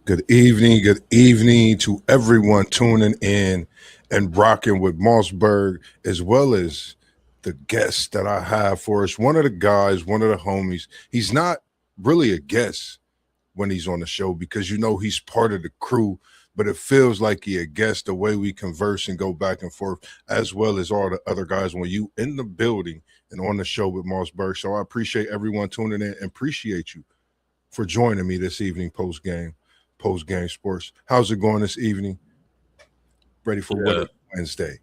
Good evening to everyone tuning in and rocking with MossBurgh, as well as the guest that I have for us. One of the guys, one of the homies. He's not really a guest when he's on the show because he's part of the crew, but it feels like he a guest the way we converse and go back and forth, as well as all the other guys when you in the building and on the show with MossBurgh. So I appreciate everyone tuning in and appreciate you for joining me this evening post game sports. How's it going this evening? Ready for what Yeah, if Wednesday?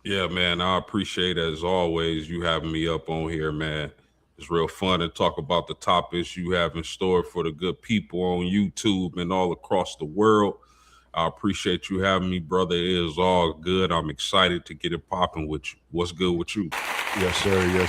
yeah, man. I appreciate as always you having me up on here, man. It's real fun to talk about the topics you have in store for the good people on YouTube and all across the world. I appreciate you having me, brother. It is all good. I'm excited to get it popping with you. What's good with you? Yes,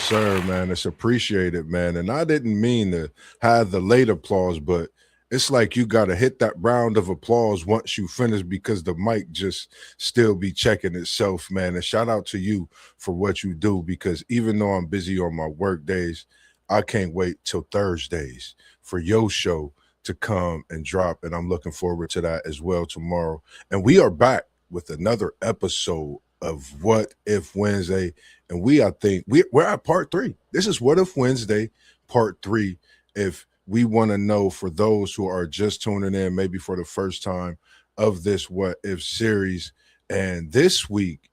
sir, man. It's appreciated, man. And I didn't mean to have the late applause, but it's like you got to hit that round of applause once you finish because the mic just still be checking itself, man. And shout out to you for what you do because even though I'm busy on my work days, I can't wait till Thursdays for your show to come and drop. And I'm looking forward to that as well tomorrow. And we are back with another episode of What If Wednesday. And I think we're at part three. This is What If Wednesday, part three. If we want to know for those who are just tuning in, maybe for the first time of this What If series. And this week,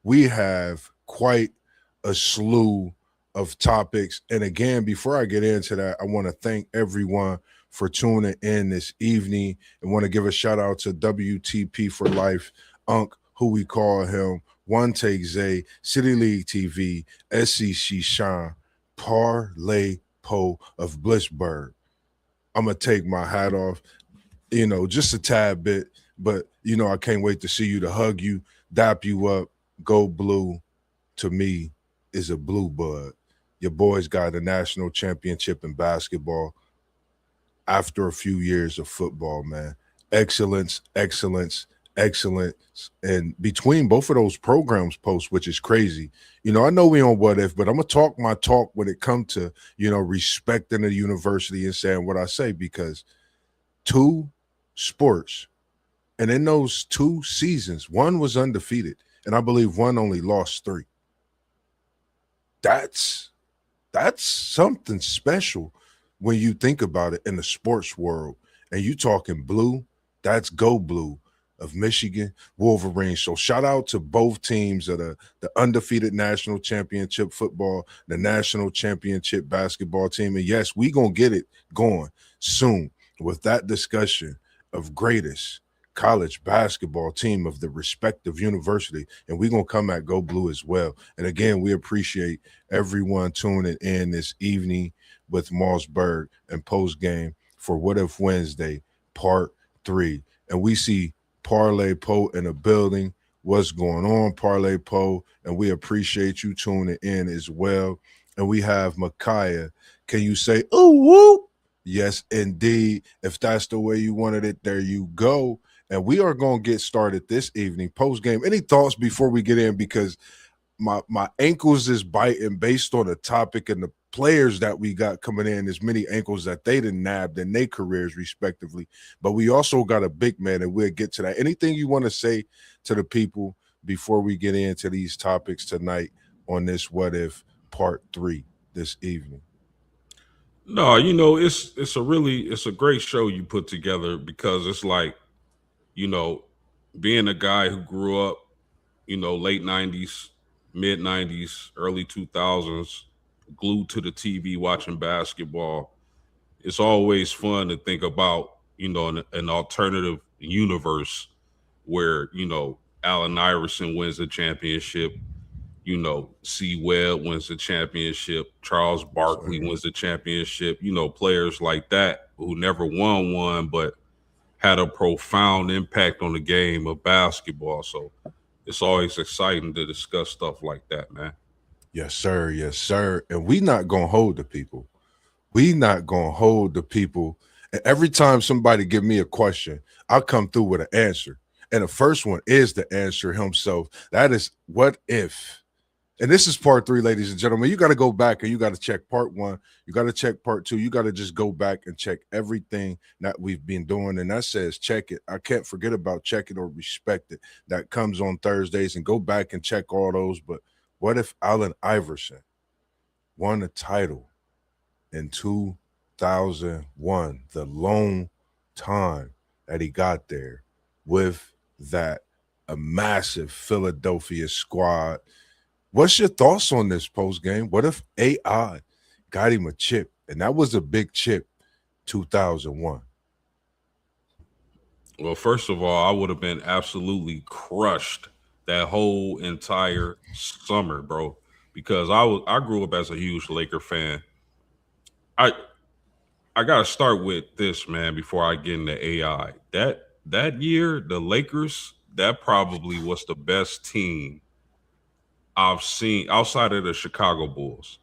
we have quite a slew of topics. And again, before I get into that, I want to thank everyone for tuning in this evening and want to give a shout out to WTP for Life, Unc, who we call him, One Take Zay, City League TV, SEC Shine, Parlay Poe of Blissburg. I'm going to take my hat off, just a tad bit, but, I can't wait to see you, to hug you, dap you up. Go Blue to me is a blue bud. Your boys got a national championship in basketball after a few years of football, man. Excellence, excellence, excellence. And between both of those programs posts, which is crazy. I know we on What If, but I'm gonna talk my talk when it comes to, respecting the university and saying what I say, because two sports, and in those 2 seasons, one was undefeated, and I believe one only lost three. That's something special when you think about it in the sports world. And you talking blue, that's Go Blue of Michigan Wolverines. So shout out to both teams of the undefeated national championship football, the national championship basketball team. And yes, we gonna get it going soon with that discussion of greatest college basketball team of the respective university. And we're going to come at Go Blue as well. And again, we appreciate everyone tuning in this evening with MossBurgh and post game for What If Wednesday, part three. And we see Parlay Poe in the building. What's going on, Parlay Poe? And we appreciate you tuning in as well. And we have Micaiah. Can you say, ooh, whoop? Yes, indeed. If that's the way you wanted it, there you go. And we are going to get started this evening post game. Any thoughts before we get in? Because my ankles is biting based on the topic and the players that we got coming in. As many ankles that they done nabbed in their careers, respectively. But we also got a big man, and we'll get to that. Anything you want to say to the people before we get into these topics tonight on this What If Part 3 this evening? No, it's a great show you put together because it's like, you know, being a guy who grew up, late '90s, mid '90s, early 2000s, glued to the TV watching basketball. It's always fun to think about, an alternative universe where, Allen Iverson wins the championship, C. Webb wins the championship, Charles Barkley So, wins the championship, players like that who never won one, but had a profound impact on the game of basketball. So it's always exciting to discuss stuff like that, man. yes, sir. Yes, sir. And we not going to hold the people. We not going to hold the people. And every time somebody give me a question, I'll come through with an answer. And the first one is the answer himself. That is, what if And this is part three, ladies and gentlemen. You got to go back and you got to check part one. You got to check part two. You got to just go back and check everything that we've been doing. And that says check it. I can't forget about check it or respect it. That comes on Thursdays, and go back and check all those. But what if Allen Iverson won a title in 2001, the lone time that he got there with that a massive Philadelphia squad? What's your thoughts on this post game? What if AI got him a chip, and that was a big chip, 2001? Well, first of all, I would have been absolutely crushed that whole entire summer, bro, because I grew up as a huge Laker fan. I I gotta start with this, man, before I get into AI. That year, the Lakers, that probably was the best team I've seen outside of the Chicago Bulls.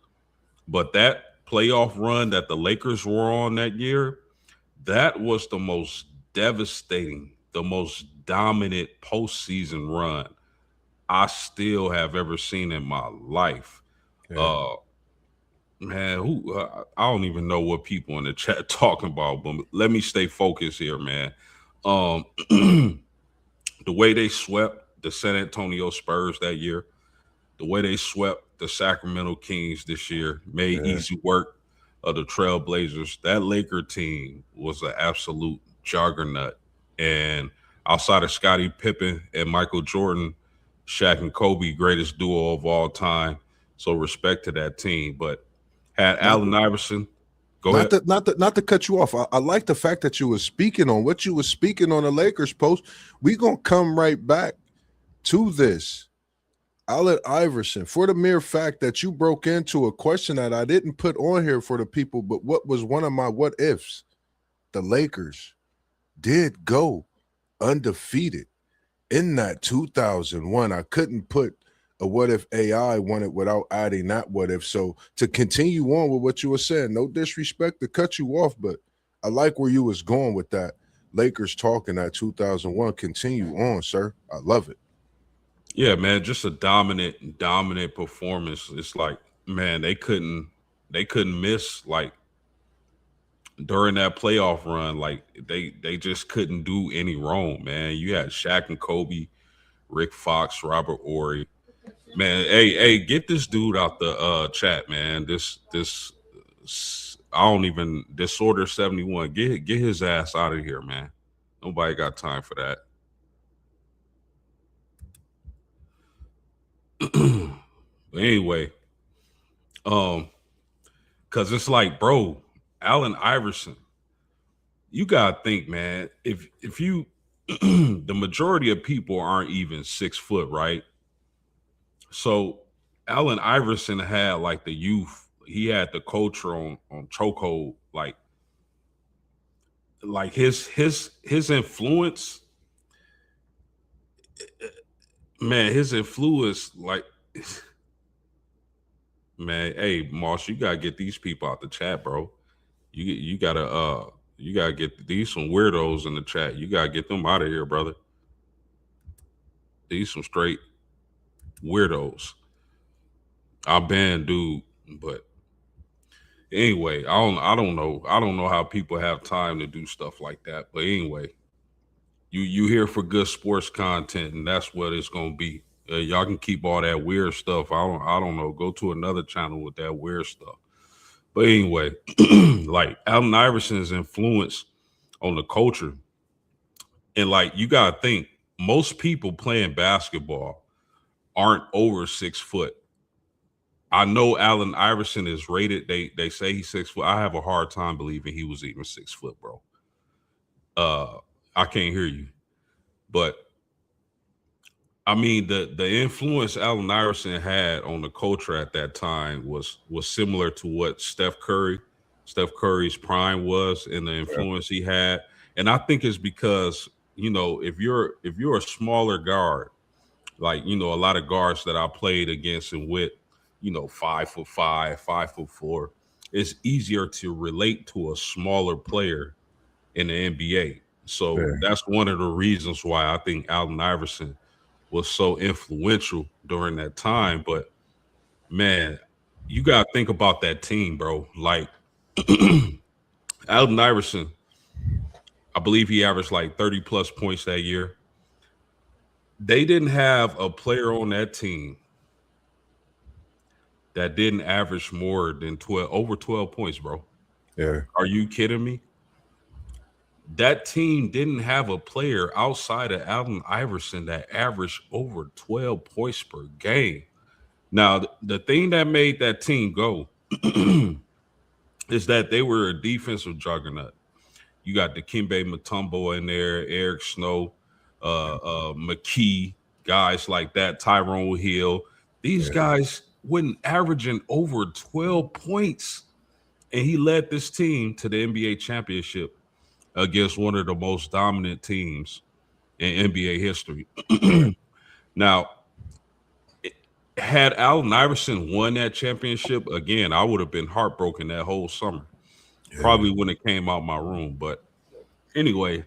But that playoff run that the Lakers were on that year, that was the most devastating, the most dominant postseason run I still have ever seen in my life. Yeah. Uh, man, who I don't even know what people in the chat talking about, but let me stay focused here, man. Um, the way they swept the San Antonio Spurs that year, the way they swept the Sacramento Kings this year, made Yeah. easy work of the Trailblazers. That Laker team was an absolute juggernaut. And outside of Scottie Pippen and Michael Jordan, Shaq and Kobe, greatest duo of all time. So respect to that team. But had Not Allen Iverson, go not ahead. to not to cut you off. I like the fact that you were speaking on what you were speaking on the Lakers post. We gonna come right back to this. Allen Iverson, for the mere fact that you broke into a question that I didn't put on here for the people, but what was one of my what ifs? The Lakers did go undefeated in that 2001. I couldn't put a what if AI won it without adding that what if. So to continue on with what you were saying, no disrespect to cut you off, but I like where you was going with that. Lakers talking that 2001. Continue on, sir. I love it. Yeah, man, just a dominant performance. It's like, man, they couldn't miss like during that playoff run. Like they just couldn't do any wrong, man. You had Shaq and Kobe, Rick Fox, Robert Ory. Man, hey, get this dude out the chat, man. I don't even Disorder 71. Get his ass out of here, man. Nobody got time for that. But anyway, um, cause it's like, bro, Allen Iverson, you gotta think, man. If you the majority of people aren't even 6 foot, right? So Allen Iverson had like the youth, he had the culture on chokehold, like his influence, man, his influence, like man, hey Moss, you gotta get these people out the chat, bro. You gotta get these some weirdos in the chat. You gotta get them out of here, brother. These some straight weirdos. I banned dude, but anyway, I don't know how people have time to do stuff like that. But anyway, you here for good sports content, and that's what it's gonna be. Y'all can keep all that weird stuff. I don't know. Go to another channel with that weird stuff. But anyway, like Allen Iverson's influence on the culture, and like you gotta think, most people playing basketball aren't over 6 foot. I know Allen Iverson is rated. They say he's 6 foot. I have a hard time believing he was even 6 foot, bro. Uh, I can't hear you, but I mean the influence Allen Iverson had on the culture at that time was similar to what Steph Curry's prime was, and the Yeah. influence he had. And I think it's because if you're a smaller guard, like a lot of guards that I played against and with, 5'5", 5'4", it's easier to relate to a smaller player in the NBA. So Yeah. that's one of the reasons why I think Allen Iverson was so influential during that time. But Man, you gotta think about that team, bro. Like Alden Iverson, I believe he averaged like 30 plus points that year. They didn't have a player on that team that didn't average more than 12 over 12 points, bro. Yeah, Are you kidding me? That team didn't have a player outside of Allen Iverson that averaged over 12 points per game. Now, the thing that made that team go is that they were a defensive juggernaut. You got Dikembe Mutombo in there, Eric Snow, McKee, guys like that, Tyrone Hill. These yeah, guys wouldn't averaging over 12 points. And he led this team to the NBA championship against one of the most dominant teams in NBA history. right. Now, had Allen Iverson won that championship again, I would have been heartbroken that whole summer. Yeah, Probably when it came out my room. But anyway,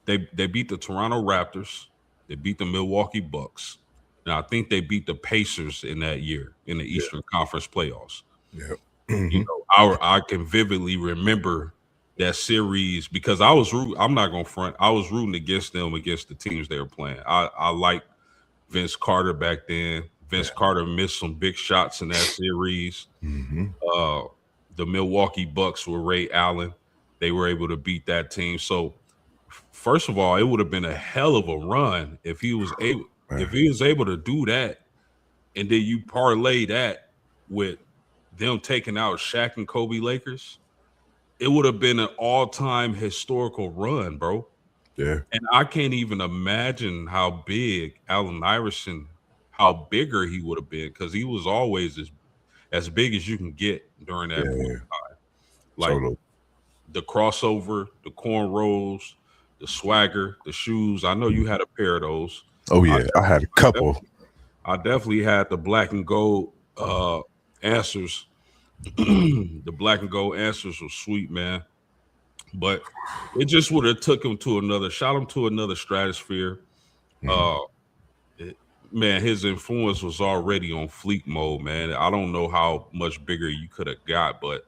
they beat the Toronto Raptors, they beat the Milwaukee Bucks. Now I think they beat the Pacers in that year in the yeah, Eastern Conference playoffs. yeah. You Hmm. know, I can vividly remember that series because I'm not gonna front. I was rooting against them against the teams they were playing. I like Vince Carter back then. Vince Yeah. Carter missed some big shots in that series. Hmm. Uh, the Milwaukee Bucks were Ray Allen. They were able to beat that team. So first of all, it would have been a hell of a run if Man. he was able to do that, and then you parlay that with them taking out Shaq and Kobe Lakers. It would have been an all-time historical run, bro. Yeah, And I can't even imagine how big Allen Iverson, how bigger he would have been, because he was always as big as you can get during yeah, that point. yeah. Like Totally. the crossover, the cornrows, the swagger, the shoes. I know you had a pair of those. Oh I yeah, I had a couple. definitely, I definitely had the black and gold answers. The black and gold answers were sweet, man. But it just would have took him to another, shot him to another stratosphere. Mhm. Uh, it- man, his influence was already on fleek mode, man. I don't know how much bigger you could have got, but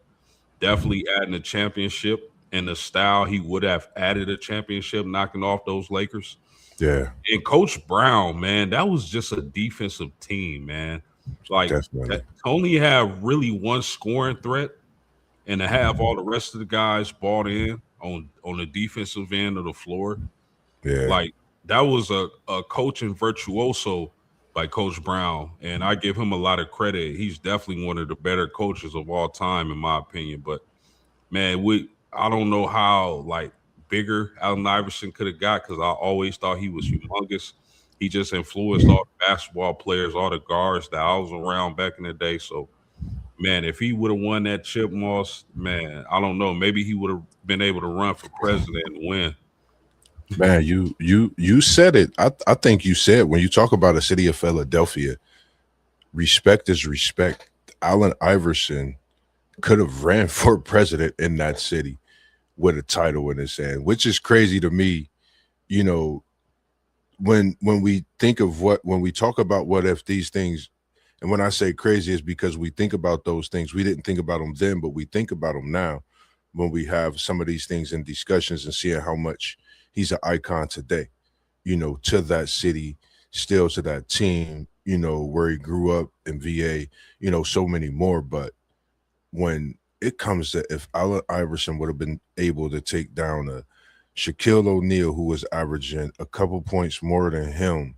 definitely adding a championship and the style he would have added a championship, knocking off those Lakers. Yeah, And Coach Brown, man, that was just a defensive team, man. Like definitely. that, to only have really one scoring threat and to have all the rest of the guys bought in on the defensive end of the floor, Yeah, like that was a coaching virtuoso by Coach Brown, and I give him a lot of credit. He's definitely one of the better coaches of all time, in my opinion. But man, I don't know how like bigger Allen Iverson could have got because I always thought he was humongous. He just influenced all the basketball players, all the guards that I was around back in the day. So man, if he would have won that chip, Moss, man, I don't know. Maybe he would have been able to run for president and win. man. You said it. I think you said when you talk about a city of Philadelphia, respect is respect. Allen Iverson could have ran for president in that city with a title in his hand, which is crazy to me. You know, when we think of when we talk about what if these things, and when I say crazy is because we think about those things. We didn't think about them then, but we think about them now when we have some of these things in discussions and seeing how much he's an icon today, to that city, still to that team, where he grew up in VA, so many more. But when it comes to if Allen Iverson would have been able to take down a Shaquille O'Neal, who was averaging a couple points more than him,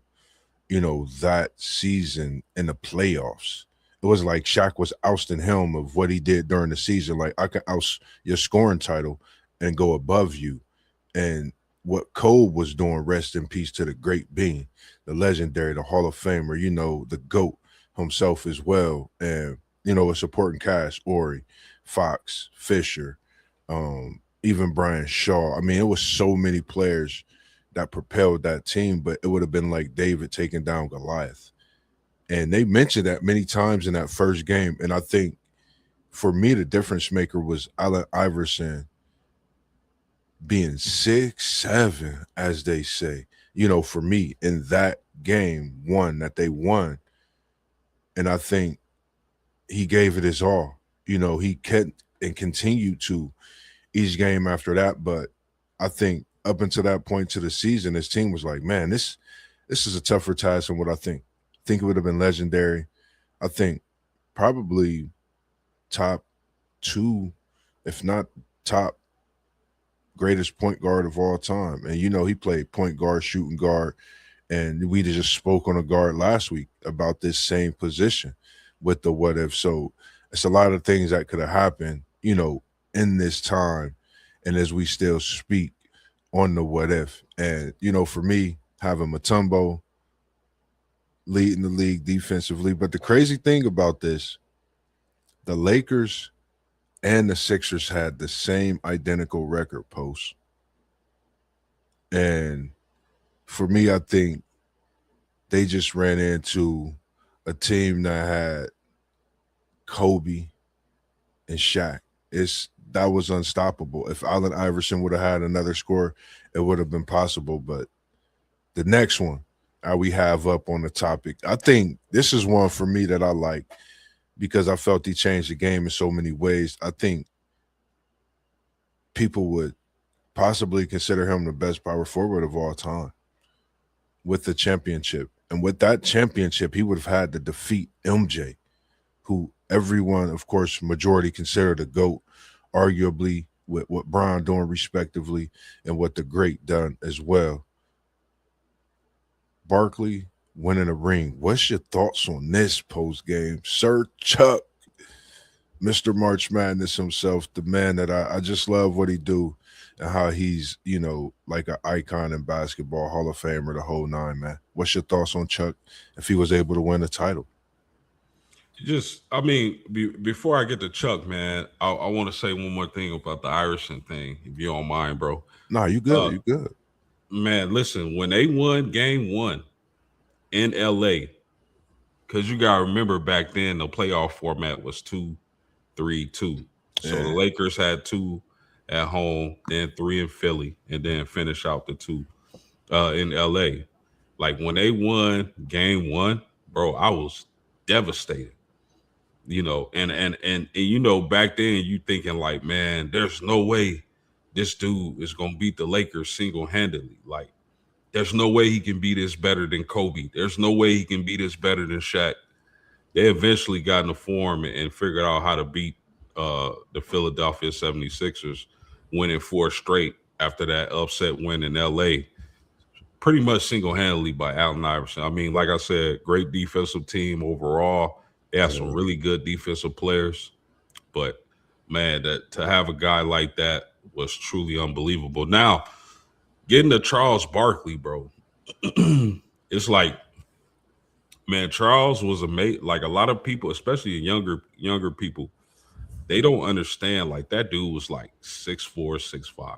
that season in the playoffs. It was like Shaq was ousting him of what he did during the season. Like, I can oust your scoring title and go above you. And what Cole was doing, rest in peace to the great Bean, the legendary, the Hall of Famer, the GOAT himself as well. And, a supporting cast, Ori, Fox, Fisher, even Brian Shaw. I mean, it was so many players that propelled that team, but it would have been like David taking down Goliath. And they mentioned that many times in that first game. And I think for me, the difference maker was Allen Iverson being 6'7", as they say, for me in that game one that they won. And I think he gave it his all. He kept and continued to each game after that. But I think up until that point to the season, his team was like, man, this is a tougher task than what I think. I think it would have been legendary. I think probably top two, if not top greatest point guard of all time. And he played point guard, shooting guard, and we just spoke on a guard last week about this same position with the what if. So it's a lot of things that could have happened, in this time, and as we still speak on the what if. And for me, having Matumbo leading the league defensively, but the crazy thing about this, the Lakers and the Sixers had the same identical record post. And for me, I think they just ran into a team that had Kobe and Shaq. That was unstoppable. If Allen Iverson would have had another score, it would have been possible. But the next one we have up on the topic, I think this is one for me that I like because I felt he changed the game in so many ways. I think people would possibly consider him the best power forward of all time with the championship. And with that championship, he would have had to defeat MJ, who everyone, of course, majority considered a GOAT, arguably with what Brown doing respectively and what the great done as well. Barkley winning a ring. What's your thoughts on this post game? Sir Chuck, Mr. March Madness himself, the man that I just love what he do and how he's, like an icon in basketball, Hall of Famer, the whole nine, man. What's your thoughts on Chuck if he was able to win the title? Just, I mean, before I get to Chuck, man, I want to say one more thing about the Iverson thing, if you don't mind, bro. Nah, you good. Uh, You good. Man, listen, when they won game one in LA, because you got to remember back then the playoff format was 2-3-2. So the Yeah. Lakers had two at home, then three in Philly, and then finish out the two in LA. Like when they won game one, bro, I was devastated. Back then you thinking like, man, there's no way this dude is gonna beat the Lakers single handedly. Like, there's no way he can be this better than Kobe. There's no way he can be this better than Shaq. They eventually got in the form and figured out how to beat the Philadelphia 76ers, winning four straight after that upset win in LA, pretty much single handedly by Allen Iverson. I mean, like I said, great defensive team overall. They have some Yeah. really good defensive players, but man, that to have a guy like that was truly unbelievable. Now, getting to Charles Barkley, bro, it's like, man, Charles was amazing. Like a lot of people, especially younger people, they don't understand. Like that dude was like 6'4", 6'5",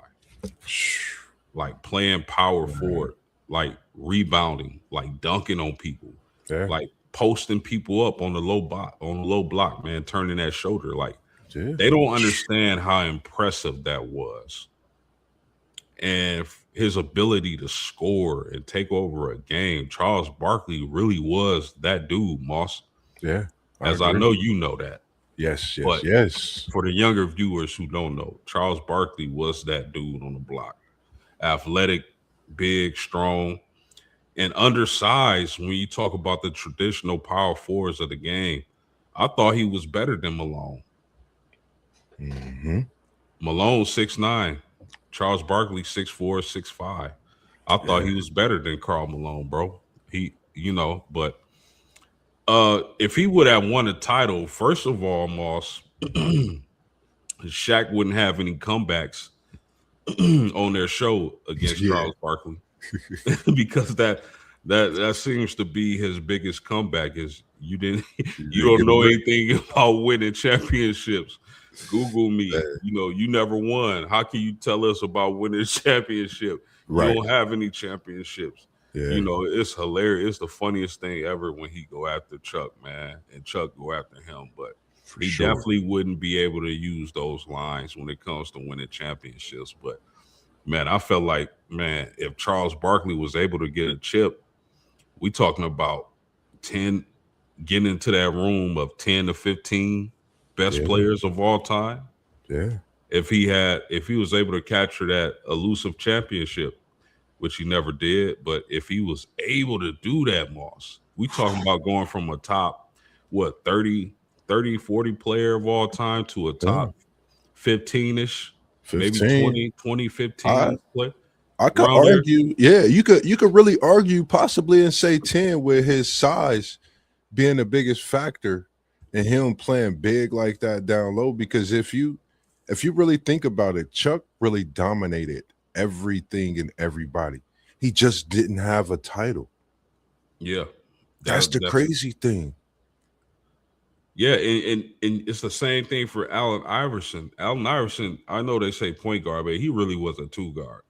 like playing power Man. forward, like rebounding, like dunking on people, Yeah. like posting people up on the low block, man, turning that shoulder. Like Yeah. they don't understand how impressive that was. And his ability to score and take over a game. Charles Barkley really was that dude, Moss, Yeah. I as I agree. know you know that. Yes. Yes. But Yes. for the younger viewers who don't know, Charles Barkley was that dude on the block. Athletic, big, strong, and undersized. When you talk about the traditional power forwards of the game, I thought he was better than Malone. Hmm. Malone 6'9", Charles Barkley 6'4", 6'5". I thought Yeah. he was better than Carl Malone, bro. But if he would have won a title, first of all, Moss, Shaq wouldn't have any comebacks on their show against Yeah. Charles Barkley because that seems to be his biggest comeback is You you didn't don't get a know ring. anything about winning championships. Google me. Yeah. You never won. How can you tell us about winning a championship? You Right. don't have any championships. Yeah. It's hilarious. It's the funniest thing ever when he go after Chuck, man, and Chuck go after him. But For he sure. definitely wouldn't be able to use those lines when it comes to winning championships. But man, I felt like, man, if Charles Barkley was able to get a chip, we talking about 10. getting into that room of 10 to 15 best Yeah, players of all time, yeah, if he was able to capture that elusive championship, which he never did, but if he was able to do that, Moss, we talking about going from a top, what, 40 player of all time to a yeah. top 15-ish, maybe 15. 15 I play I could around there. argue, yeah, you could really argue possibly and say 10 with his size being the biggest factor in him playing big like that down low. Because if you really think about it, Chuck really dominated everything and everybody. He just didn't have a title. Yeah. That's the That's crazy thing. Yeah, and it's the same thing for Allen Iverson. Allen Iverson, I know they say point guard, but he really was a two guard.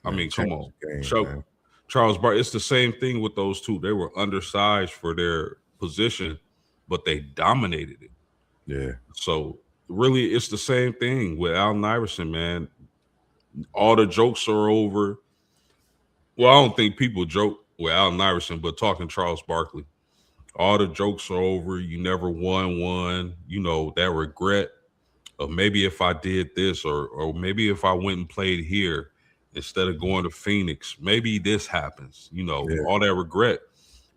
I Man, mean, come changed on. the game, Chuck, man. Charles Bart, it's the same thing with those two. They were undersized for their position, but they dominated it. Yeah, So really, it's the same thing with Allen Iverson, man. All the jokes are over. Well, I don't think people joke with Allen Iverson, but talking Charles Barkley, all the jokes are over. You never won one. You know, that regret of maybe if I did this, or maybe if I went and played here instead of going to Phoenix, maybe this happens. You know, yeah, all that regret.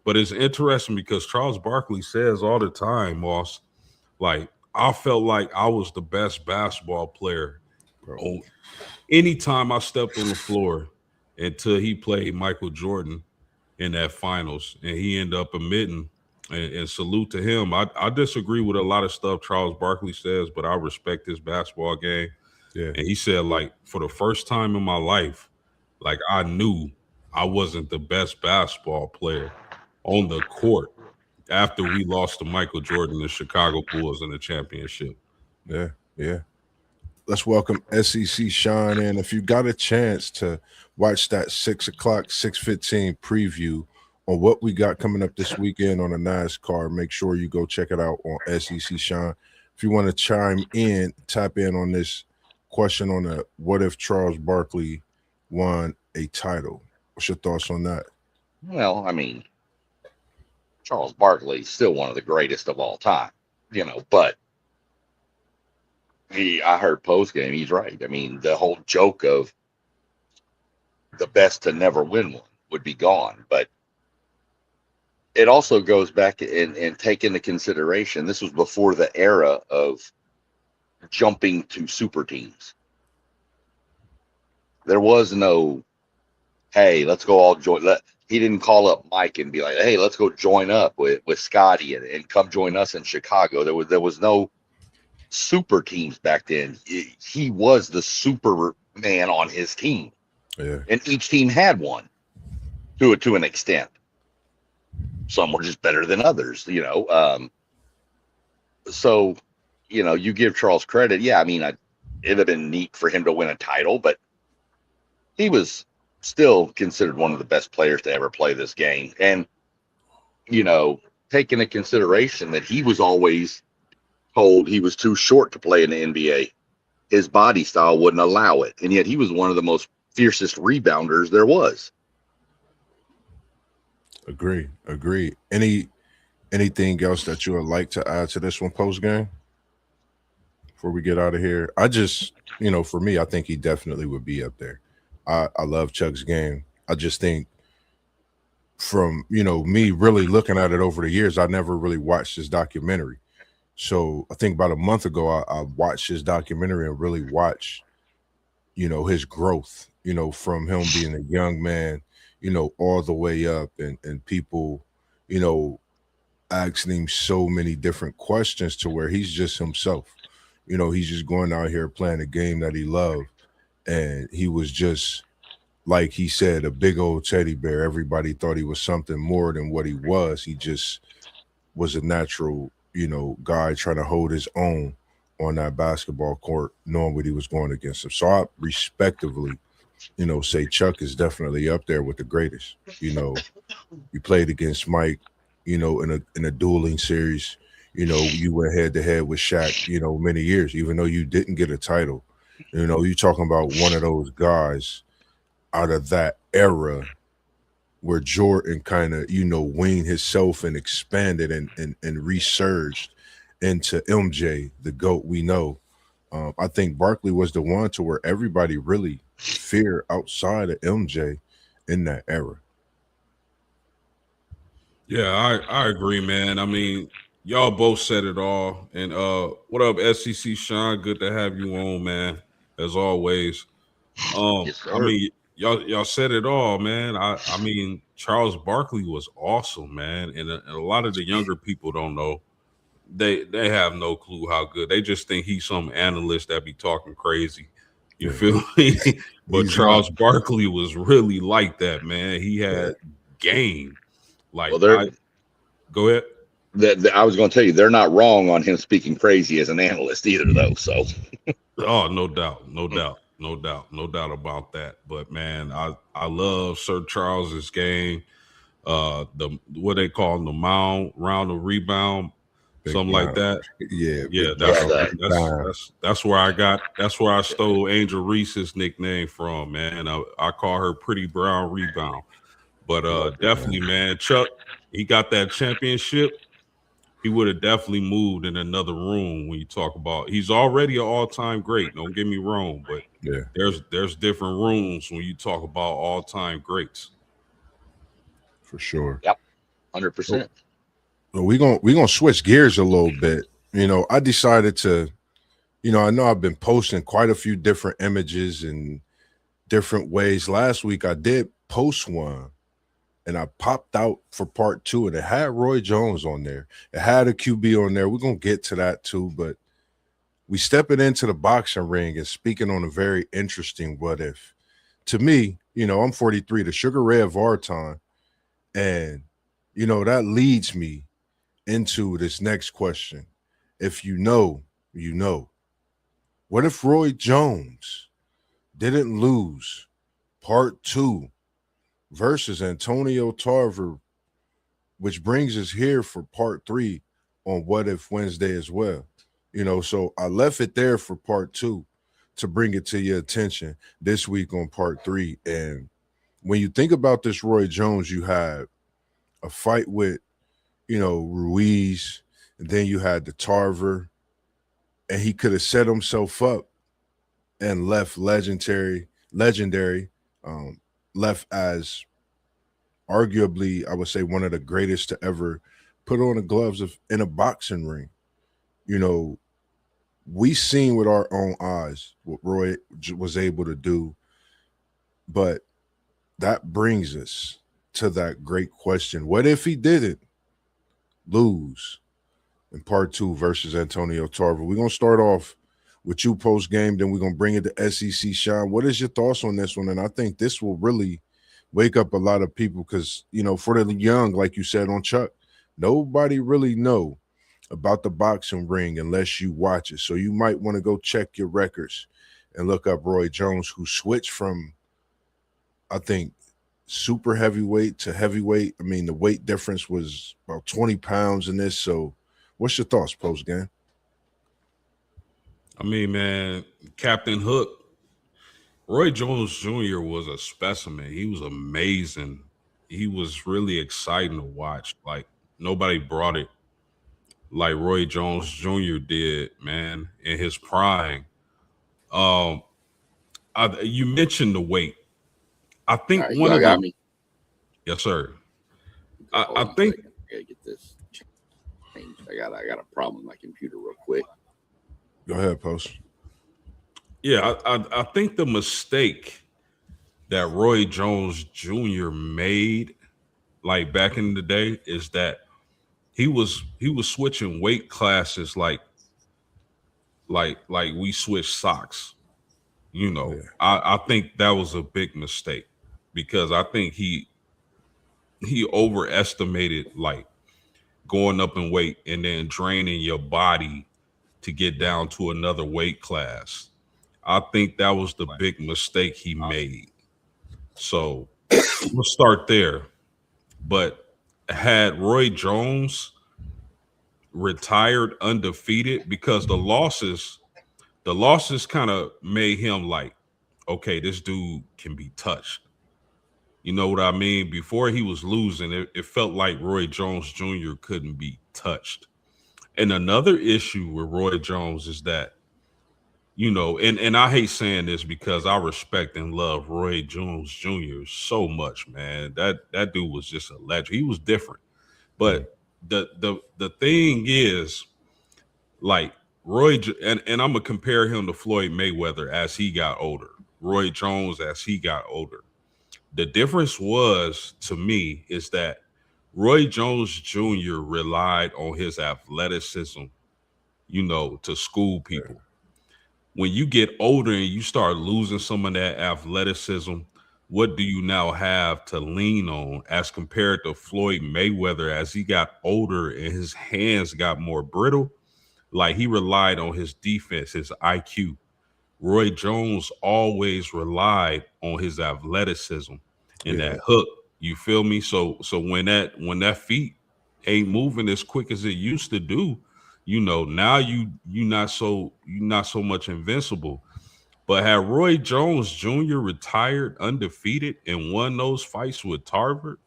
But it's interesting because Charles Barkley says all the time, Moss, like I felt like I was the best basketball player bro. on anytime I stepped on the floor until he played Michael Jordan in that finals, and he ended up admitting. And salute to him. I disagree with a lot of stuff Charles Barkley says, but I respect his basketball game. Yeah, And he said, like, for the first time in my life, like I knew I wasn't the best basketball player on the court after we lost to Michael Jordan and Chicago Bulls in the championship. yeah, yeah. Let's welcome SEC Sean in. If you got a chance to watch that 6 o'clock, 6:15 preview on what we got coming up this weekend on the NASCAR, make sure you go check it out on SEC Sean. If you want to chime in, tap in on this question on the what if Charles Barkley won a title? What's your thoughts on that? Well, I mean, Charles Barkley's still one of the greatest of all time, but I heard post game, he's right. I mean, the whole joke of the best to never win one would be gone. But it also goes back and take into consideration this was before the era of jumping to super teams. There was no, hey, let's go all join. He didn't call up Mike and be like, hey, let's go join up with Scotty and come join us in Chicago. There was no super teams back then. He was the Superman on his team, Yeah, and each team had one to an extent. Some were just better than others. So, you give Charles credit. Yeah, I mean, it'd have been neat for him to win a title, but he was still considered one of the best players to ever play this game. And, take into consideration that he was always told he was too short to play in the NBA. His body style wouldn't allow it. And yet he was one of the most fiercest rebounders there was. agree. Anything else that you would like to add to this one post game before we get out of here? I just, for me, I think he definitely would be up there. I love Chuck's game. I just think from, me really looking at it over the years, I never really watched his documentary. So I think about a month ago, I watched his documentary and really watched, his growth, from him being a young man, all the way up and people, you know, asking him so many different questions to where he's just himself. He's just going out here playing a game that he loved. And he was just, like he said, a big old teddy bear. Everybody thought he was something more than what he was. He just was a natural, guy trying to hold his own on that basketball court, knowing what he was going against him. So I respectively, say Chuck is definitely up there with the greatest. You played against Mike, in a dueling series. You went head to head with Shaq, many years, even though you didn't get a title. You're talking about one of those guys out of that era where Jordan kind of, weaned himself and expanded and resurged into MJ, the GOAT we know. I think Barkley was the one to where everybody really feared outside of MJ in that era. Yeah, I agree, man. I mean, y'all both said it all. And what up, SEC Sean? Good to have you on, man. As always. Yes, I sir. mean, y'all said it all, man. I mean, Charles Barkley was awesome, man. And a lot of the younger people don't know. They have no clue how good. They just think he's some analyst that be talking crazy. You Yeah, feel me? But he's not. Charles Barkley was really like that, man. He Yeah, had game. Well, Like they're I go ahead. I was going to tell you they're not wrong on him speaking crazy as an analyst either, though. So Oh, no doubt, no doubt, no doubt, no doubt about that. But man, I love Sir Charles's game. The what they call the mound round of rebound, big something like mouth. that. Yeah, Yeah, big yeah, mouth, big time. that's where I stole Angel Reese's nickname from, man. I call her Pretty Brown Rebound. But Love it, man. definitely, man, Chuck, he got that championship. He would have definitely moved in another room when you talk about he's already an all-time great. Don't get me wrong, but Yeah, there's different rooms when you talk about all-time greats. for sure. yep, So 100%. we're gonna switch gears a little bit. I decided to, I know I've been posting quite a few different images and different ways. Last week I did post one and I popped out for part two and it had Roy Jones on there. It had a QB on there. We're gonna get to that too, but we stepping into the boxing ring and speaking on a very interesting what if. To me, I'm 43, the Sugar Ray of our time. And, that leads me into this next question. If you know, you know. What if Roy Jones didn't lose part two versus Antonio Tarver, which brings us here for part three on What If Wednesday as well? So I left it there for part two to bring it to your attention this week on part three. And when you think about this Roy Jones, you had a fight with, Ruiz, and then you had the Tarver, and he could have set himself up and left legendary, um, left as arguably, I would say, one of the greatest to ever put on the gloves of in a boxing ring. You know, we seen with our own eyes what Roy was able to do, but that brings us to that great question: what if he didn't lose in part two versus Antonio Tarver? We're gonna start off with you post game, then we're gonna bring it to SEC Sean. What is your thoughts on this one? And I think this will really wake up a lot of people because for the young, like you said on Chuck, nobody really know about the boxing ring unless you watch it. So you might want to go check your records and look up Roy Jones, who switched from, I think, super heavyweight to heavyweight. I mean, the weight difference was about 20 pounds in this. So what's your thoughts post game? I mean, man, Captain Hook, Roy Jones Jr. was a specimen. He was amazing. He was really exciting to watch. Like nobody brought it like Roy Jones Jr. did, man, in his prime. Um, you mentioned the weight. I All think right, one y'all of the got me. yes, sir. Okay, I hold on a think second. I gotta get this changed. I got a problem with my computer real quick. Go ahead, post. yeah, I think the mistake that Roy Jones Jr. made, like back in the day, is that he was switching weight classes like we switch socks. Yeah, I think that was a big mistake because I think he overestimated like going up in weight and then draining your body to get down to another weight class. I think that was the big mistake he made. So we'll start there. But had Roy Jones retired undefeated because the losses kind of made him like, okay, this dude can be touched. You know what I mean? Before he was losing, it felt like Roy Jones Jr. couldn't be touched. And another issue with Roy Jones is that, and I hate saying this because I respect and love Roy Jones Jr. so much, man. That dude was just a legend. He was different. But the thing is, like and I'm gonna compare him to Floyd Mayweather as he got older, Roy Jones as he got older. The difference was, to me, is that Roy Jones Jr. relied on his athleticism, to school people. When you get older and you start losing some of that athleticism, what do you now have to lean on as compared to Floyd Mayweather as he got older and his hands got more brittle? Like, he relied on his defense, his IQ. Roy Jones always relied on his athleticism and Yeah. that hook. You feel me? So when that feet ain't moving as quick as it used to do, now you not so much invincible. But had Roy Jones Jr. retired undefeated and won those fights with Tarver,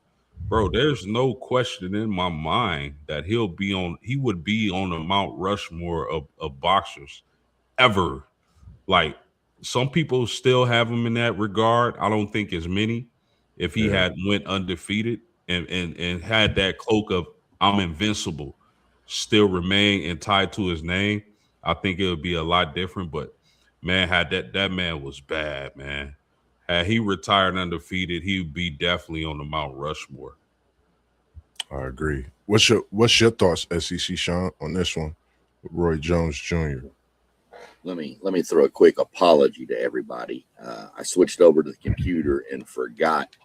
bro, there's no question in my mind that he would be on the Mount Rushmore of boxers ever. Like, some people still have him in that regard. I don't think as many. If he Yeah. had went undefeated and had that cloak of I'm invincible still remain and tied to his name, I think it would be a lot different. But man, had that man was bad, man. Had he retired undefeated, he would be definitely on the Mount Rushmore. I agree. What's your thoughts, SEC Sean, on this one? Roy Jones Jr. Let me throw a quick apology to everybody. I switched over to the computer and forgot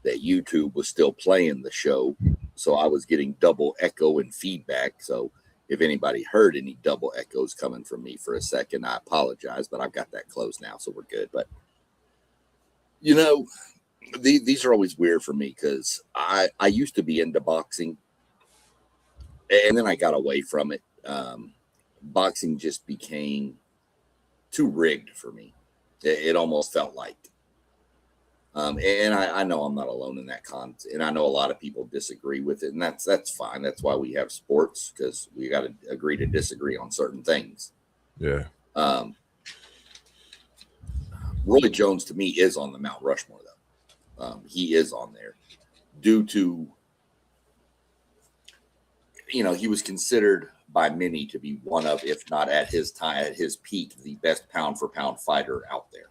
that YouTube was still playing the show, so I was getting double echo and feedback. So if anybody heard any double echoes coming from me for a second, I apologize, but I've got that closed now, so we're good. But these are always weird for me because I used to be into boxing, and then I got away from it. Boxing just became too rigged for me. It almost felt like. And I know I'm not alone in that and I know a lot of people disagree with it, and that's fine. That's why we have sports, because we got to agree to disagree on certain things. Yeah. Roy Jones to me is on the Mount Rushmore, though. He is on there due to, he was considered by many to be one of, if not at his time, at his peak, the best pound for pound fighter out there.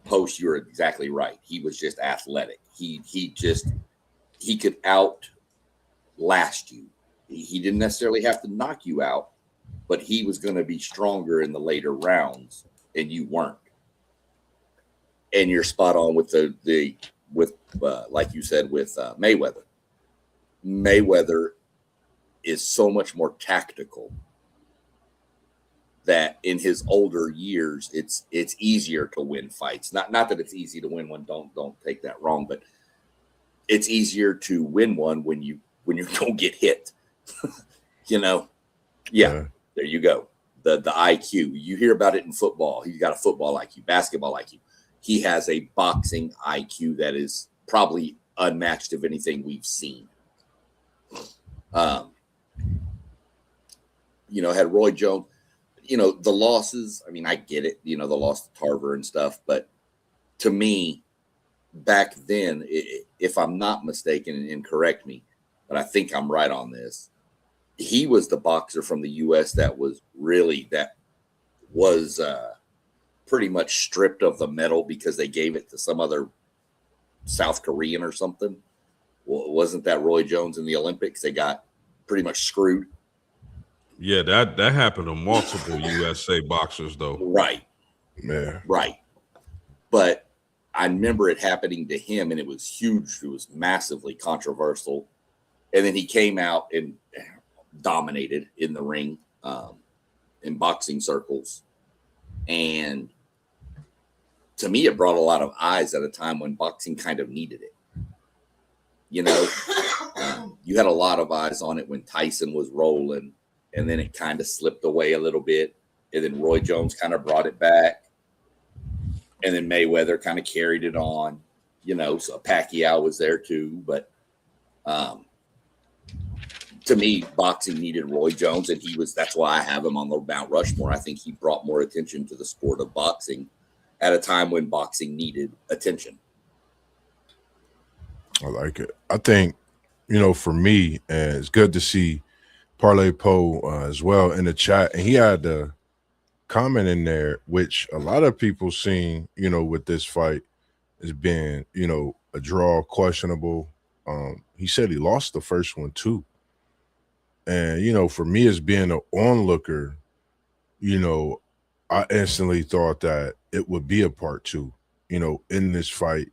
Post, you're exactly right. He was just athletic. He could outlast you. He didn't necessarily have to knock you out, but he was going to be stronger in the later rounds, and you weren't. And you're spot on with like you said, with Mayweather. Mayweather is so much more tactical that in his older years, it's easier to win fights. Not that it's easy to win one. Don't take that wrong, but it's easier to win one when you don't get hit. Yeah, there you go. The IQ. You hear about it in football. He's got a football IQ, basketball IQ. He has a boxing IQ that is probably unmatched of anything we've seen. Had Roy Jones, the losses, I mean, I get it, the loss to Tarver and stuff, but to me, back then, if I'm not mistaken, and correct me, but I think I'm right on this, he was the boxer from the U.S. that was pretty much stripped of the medal because they gave it to some other South Korean or something. Well, wasn't that Roy Jones in the Olympics? They got pretty much screwed. Yeah, that happened to multiple USA boxers, though. Right. Yeah. Right. But I remember it happening to him, and it was huge. It was massively controversial. And then he came out and dominated in the ring, in boxing circles. And to me, it brought a lot of eyes at a time when boxing kind of needed it. You had a lot of eyes on it when Tyson was rolling, and then it kind of slipped away a little bit. And then Roy Jones kind of brought it back. And then Mayweather kind of carried it on. So Pacquiao was there too. But to me, boxing needed Roy Jones, and that's why I have him on the Mount Rushmore. I think he brought more attention to the sport of boxing at a time when boxing needed attention. I like it. I think, for me, it's good to see Parlay Poe as well in the chat. And he had a comment in there, which a lot of people seen, with this fight as being, a draw, questionable. He said he lost the first one too. And, for me as being an onlooker, I instantly thought that it would be a part two, in this fight.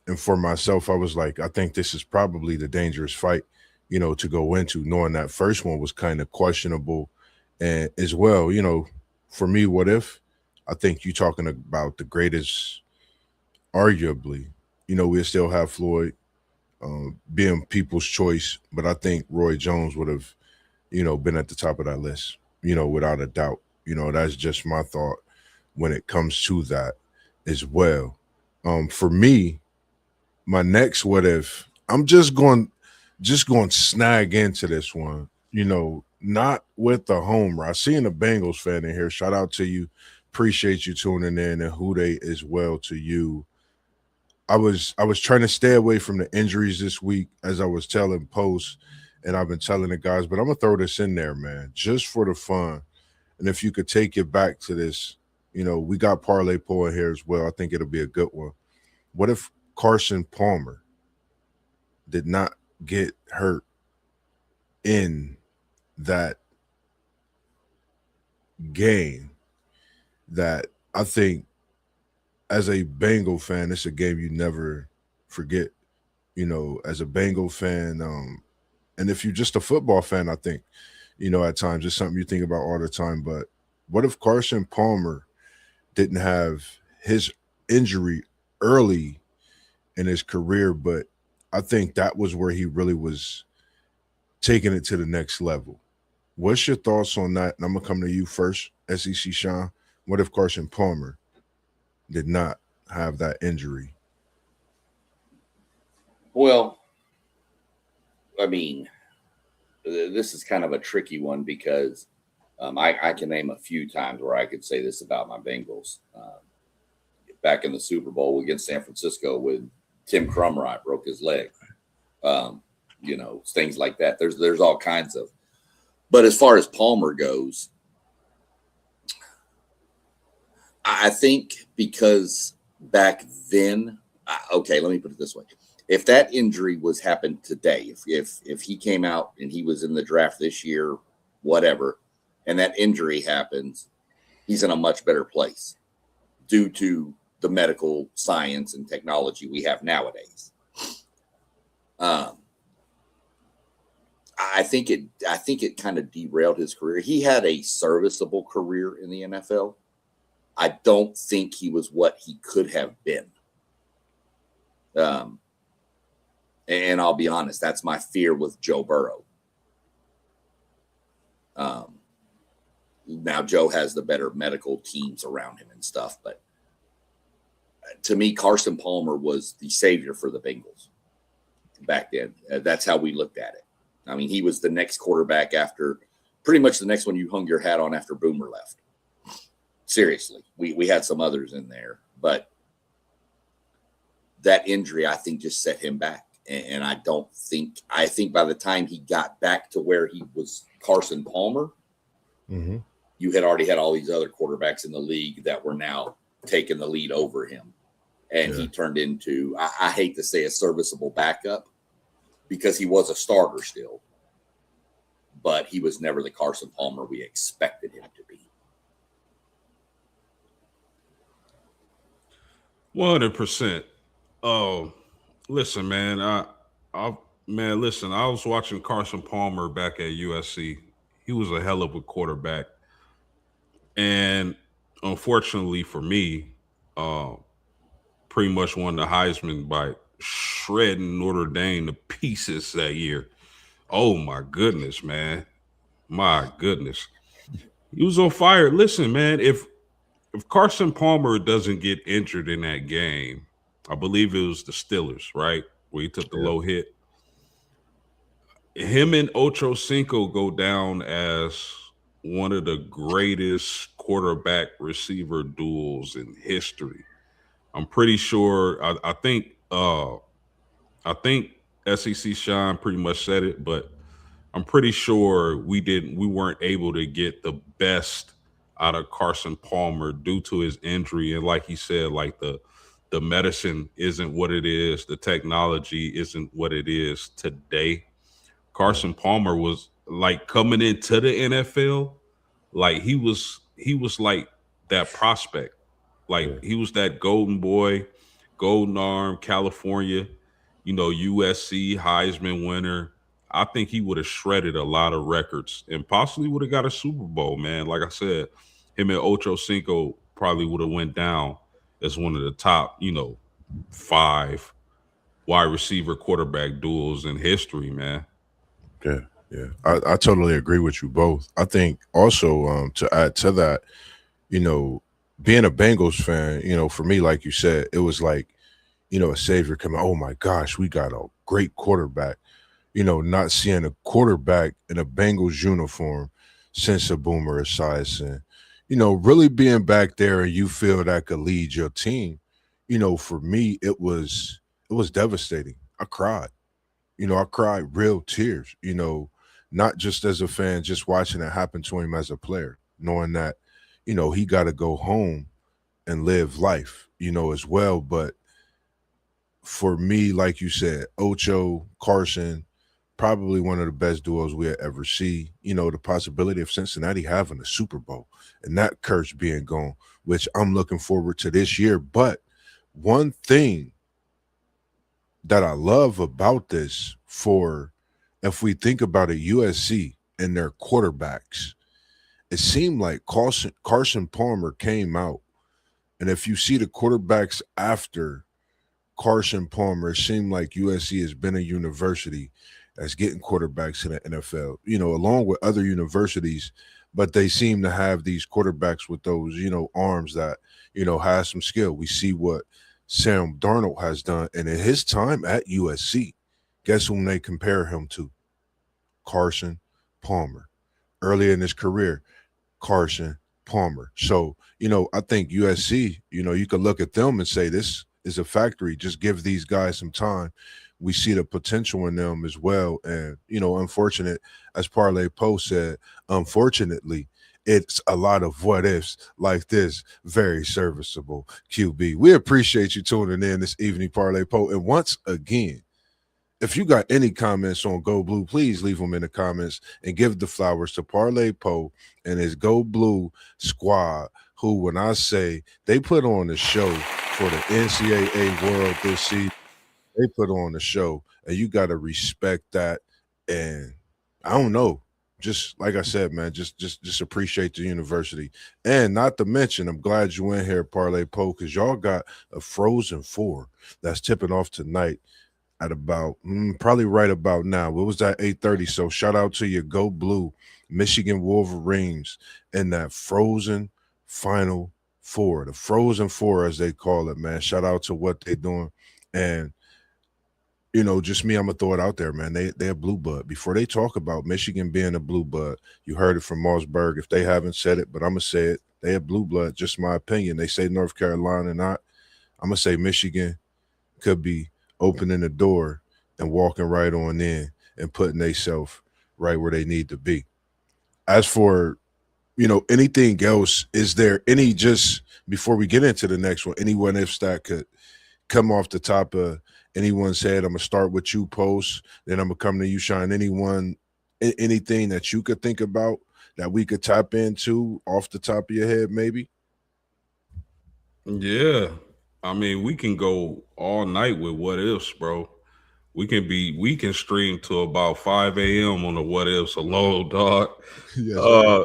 And for myself, I was like, I think this is probably the dangerous fight, to go into, knowing that first one was kind of questionable. And as well, for me, what if? I think you're talking about the greatest, arguably, we still have Floyd being people's choice, but I think Roy Jones would have, been at the top of that list, without a doubt. That's just my thought when it comes to that as well. For me, my next what if, I'm just going to snag into this one, not with the homer. I seen a Bengals fan in here. Shout out to you. Appreciate you tuning in, and Hude as well to you. I was trying to stay away from the injuries this week, as I was telling posts, and I've been telling the guys, but I'm gonna throw this in there, man, just for the fun. And if you could take it back to this, we got Parlay Poe in here as well. I think it'll be a good one. What if Carson Palmer did not get hurt in that game? That I think, as a Bengal fan, it's a game you never forget, as a Bengal fan. And if you're just a football fan, I think, at times it's something you think about all the time. But what if Carson Palmer didn't have his injury early in his career, but I think that was where he really was taking it to the next level? What's your thoughts on that? And I'm going to come to you first, SEC Sean. What if Carson Palmer did not have that injury? Well, I mean, this is kind of a tricky one because I can name a few times where I could say this about my Bengals. Back in the Super Bowl against San Francisco when Tim Crumright broke his leg, things like that. There's all kinds of. But as far as Palmer goes, I think because back then, okay, let me put it this way. If that injury was happened today, if he came out and he was in the draft this year, whatever, and that injury happens, he's in a much better place due to the medical science and technology we have nowadays. I think it kind of derailed his career. He had a serviceable career in the NFL. I don't think he was what he could have been. And I'll be honest, that's my fear with Joe Burrow. Now Joe has the better medical teams around him and stuff, but to me, Carson Palmer was the savior for the Bengals back then. That's how we looked at it. I mean, he was the next quarterback after, pretty much the next one you hung your hat on after Boomer left. Seriously, we had some others in there, but that injury, I think, just set him back. And I think by the time he got back to where he was Carson Palmer, you had already had all these other quarterbacks in the league that were now taking the lead over him. And he turned into, I hate to say, a serviceable backup because he was a starter still, but he was never the Carson Palmer we expected him to be. 100%. Oh, listen, man. I was watching Carson Palmer back at USC. He was a hell of a quarterback, and unfortunately for me, pretty much won the Heisman by shredding Notre Dame to pieces that year. Oh my goodness, man! My goodness, he was on fire. Listen, man, if Carson Palmer doesn't get injured in that game, I believe it was the Steelers, right? Where he took the Yeah. low hit. Him and Ocho Cinco go down as one of the greatest quarterback receiver duels in history. I'm pretty sure. I think SEC Shine pretty much said it, but I'm pretty sure we weren't able to get the best out of Carson Palmer due to his injury. And like he said, like the medicine isn't what it is, the technology isn't what it is today. Carson Palmer was like coming into the NFL, like he was like that prospect. Like Yeah. he was that golden boy, golden arm, California, USC Heisman winner. I think he would have shredded a lot of records and possibly would have got a Super Bowl, man. Like I said, him and Ocho Cinco probably would have went down as one of the top, five wide receiver quarterback duels in history, man. Yeah, yeah. I totally agree with you both. I think also to add to that, you know, being a Bengals fan, for me, like you said, it was like, a savior coming. Oh my gosh, we got a great quarterback. Not seeing a quarterback in a Bengals uniform since a Boomer Esiason. Really being back there and you feel that could lead your team. For me, it was devastating. I cried. I cried real tears, not just as a fan, just watching it happen to him as a player, knowing that, he got to go home and live life, as well. But for me, like you said, Ocho, Carson, probably one of the best duos we'll ever see. The possibility of Cincinnati having a Super Bowl and that curse being gone, which I'm looking forward to this year. But one thing that I love about this for if we think about it, USC and their quarterbacks, it seemed like Carson Palmer came out. And if you see the quarterbacks after Carson Palmer, it seemed like USC has been a university that's getting quarterbacks in the NFL, along with other universities, but they seem to have these quarterbacks with those, arms that, has some skill. We see what Sam Darnold has done. And in his time at USC, guess whom they compare him to? Carson Palmer. Earlier in his career, Carson Palmer. So, I think USC, you could look at them and say this is a factory. Just give these guys some time. We see the potential in them as well. And, unfortunate, as Parlay Poe said, unfortunately, it's a lot of what ifs like this. Very serviceable QB. We appreciate you tuning in this evening, Parlay Poe. And once again, if you got any comments on Go Blue, please leave them in the comments and give the flowers to Parlay Poe and his Go Blue squad, who, when I say they put on the show for the NCAA World this season, they put on the show, and you got to respect that. And I don't know, just like I said, man, just appreciate the university, and not to mention, I'm glad you in here, Parlay Poe, because y'all got a Frozen Four that's tipping off tonight at about probably right about now. What was that? 8:30. So shout out to your Go Blue Michigan Wolverines in that Frozen Final Four, the Frozen Four as they call it, man. Shout out to what they're doing, and just me, I'm gonna throw it out there, man. They're blue blood. Before they talk about Michigan being a blue blood, you heard it from MossBurgh. If they haven't said it, but I'm gonna say it. They are blue blood. Just my opinion. They say North Carolina not. I'm gonna say Michigan could be opening the door and walking right on in and putting themselves right where they need to be. As for, anything else, is there any, just before we get into the next one, anyone if that could come off the top of anyone's head? I'm gonna start with you, Post, then I'm gonna come to you, Shine. Anything that you could think about that we could tap into off the top of your head, maybe? Yeah. I mean, we can go all night with what ifs, bro. We can stream to about 5 a.m. on the what ifs alone, dog. Yes, sir. Uh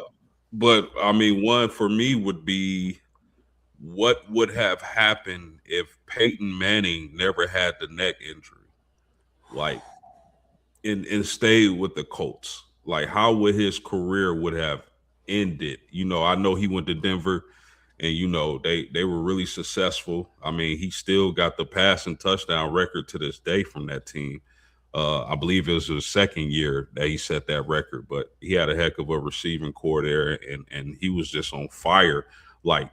but I mean, one for me would be what would have happened if Peyton Manning never had the neck injury? Like and stayed with the Colts. Like how would his career would have ended? I know he went to Denver and they were really successful. I mean, he still got the passing touchdown record to this day from that team. I believe it was his second year that he set that record, but he had a heck of a receiving core there, and he was just on fire. Like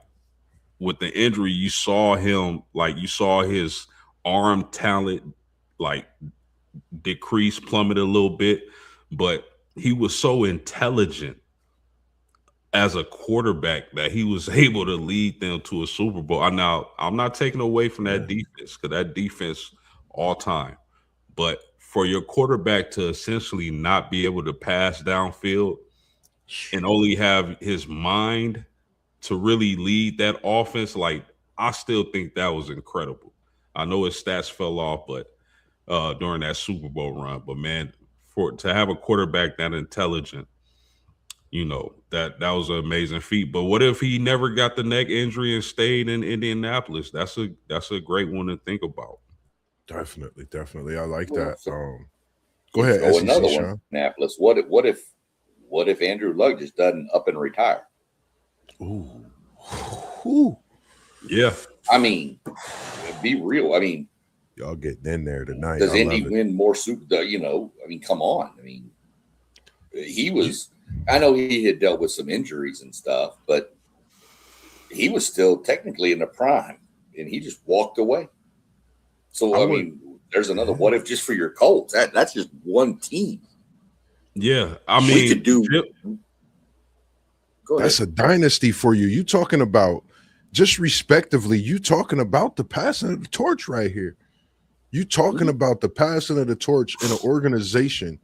with the injury, you saw his arm talent like decrease, plummet a little bit, but he was so intelligent as a quarterback that he was able to lead them to a Super Bowl. I'm not taking away from that defense, because that defense all time. But for your quarterback to essentially not be able to pass downfield and only have his mind to really lead that offense, like, I still think that was incredible. I know his stats fell off, but during that Super Bowl run, but man, to have a quarterback that intelligent, that was an amazing feat. But what if he never got the neck injury and stayed in Indianapolis? That's a great one to think about. Definitely. I like Well, that. so Go ahead, throw SEC, another one, Sean. Indianapolis. What if Andrew Luck just doesn't up and retire? Ooh. Yeah. I mean, be real. I mean, Y'all getting in there tonight. does I Indy love it. win more Super? I mean, come on. I mean, he was. I know he had dealt with some injuries and stuff, but he was still technically in the prime, and he just walked away. So I mean, there's another. What if just for your Colts? That's just one team. Yeah, I We mean, could do. Go ahead. That's a dynasty for you. You talking about, just respectively, you talking about the passing of the torch right here. You talking about the passing of the torch in an organization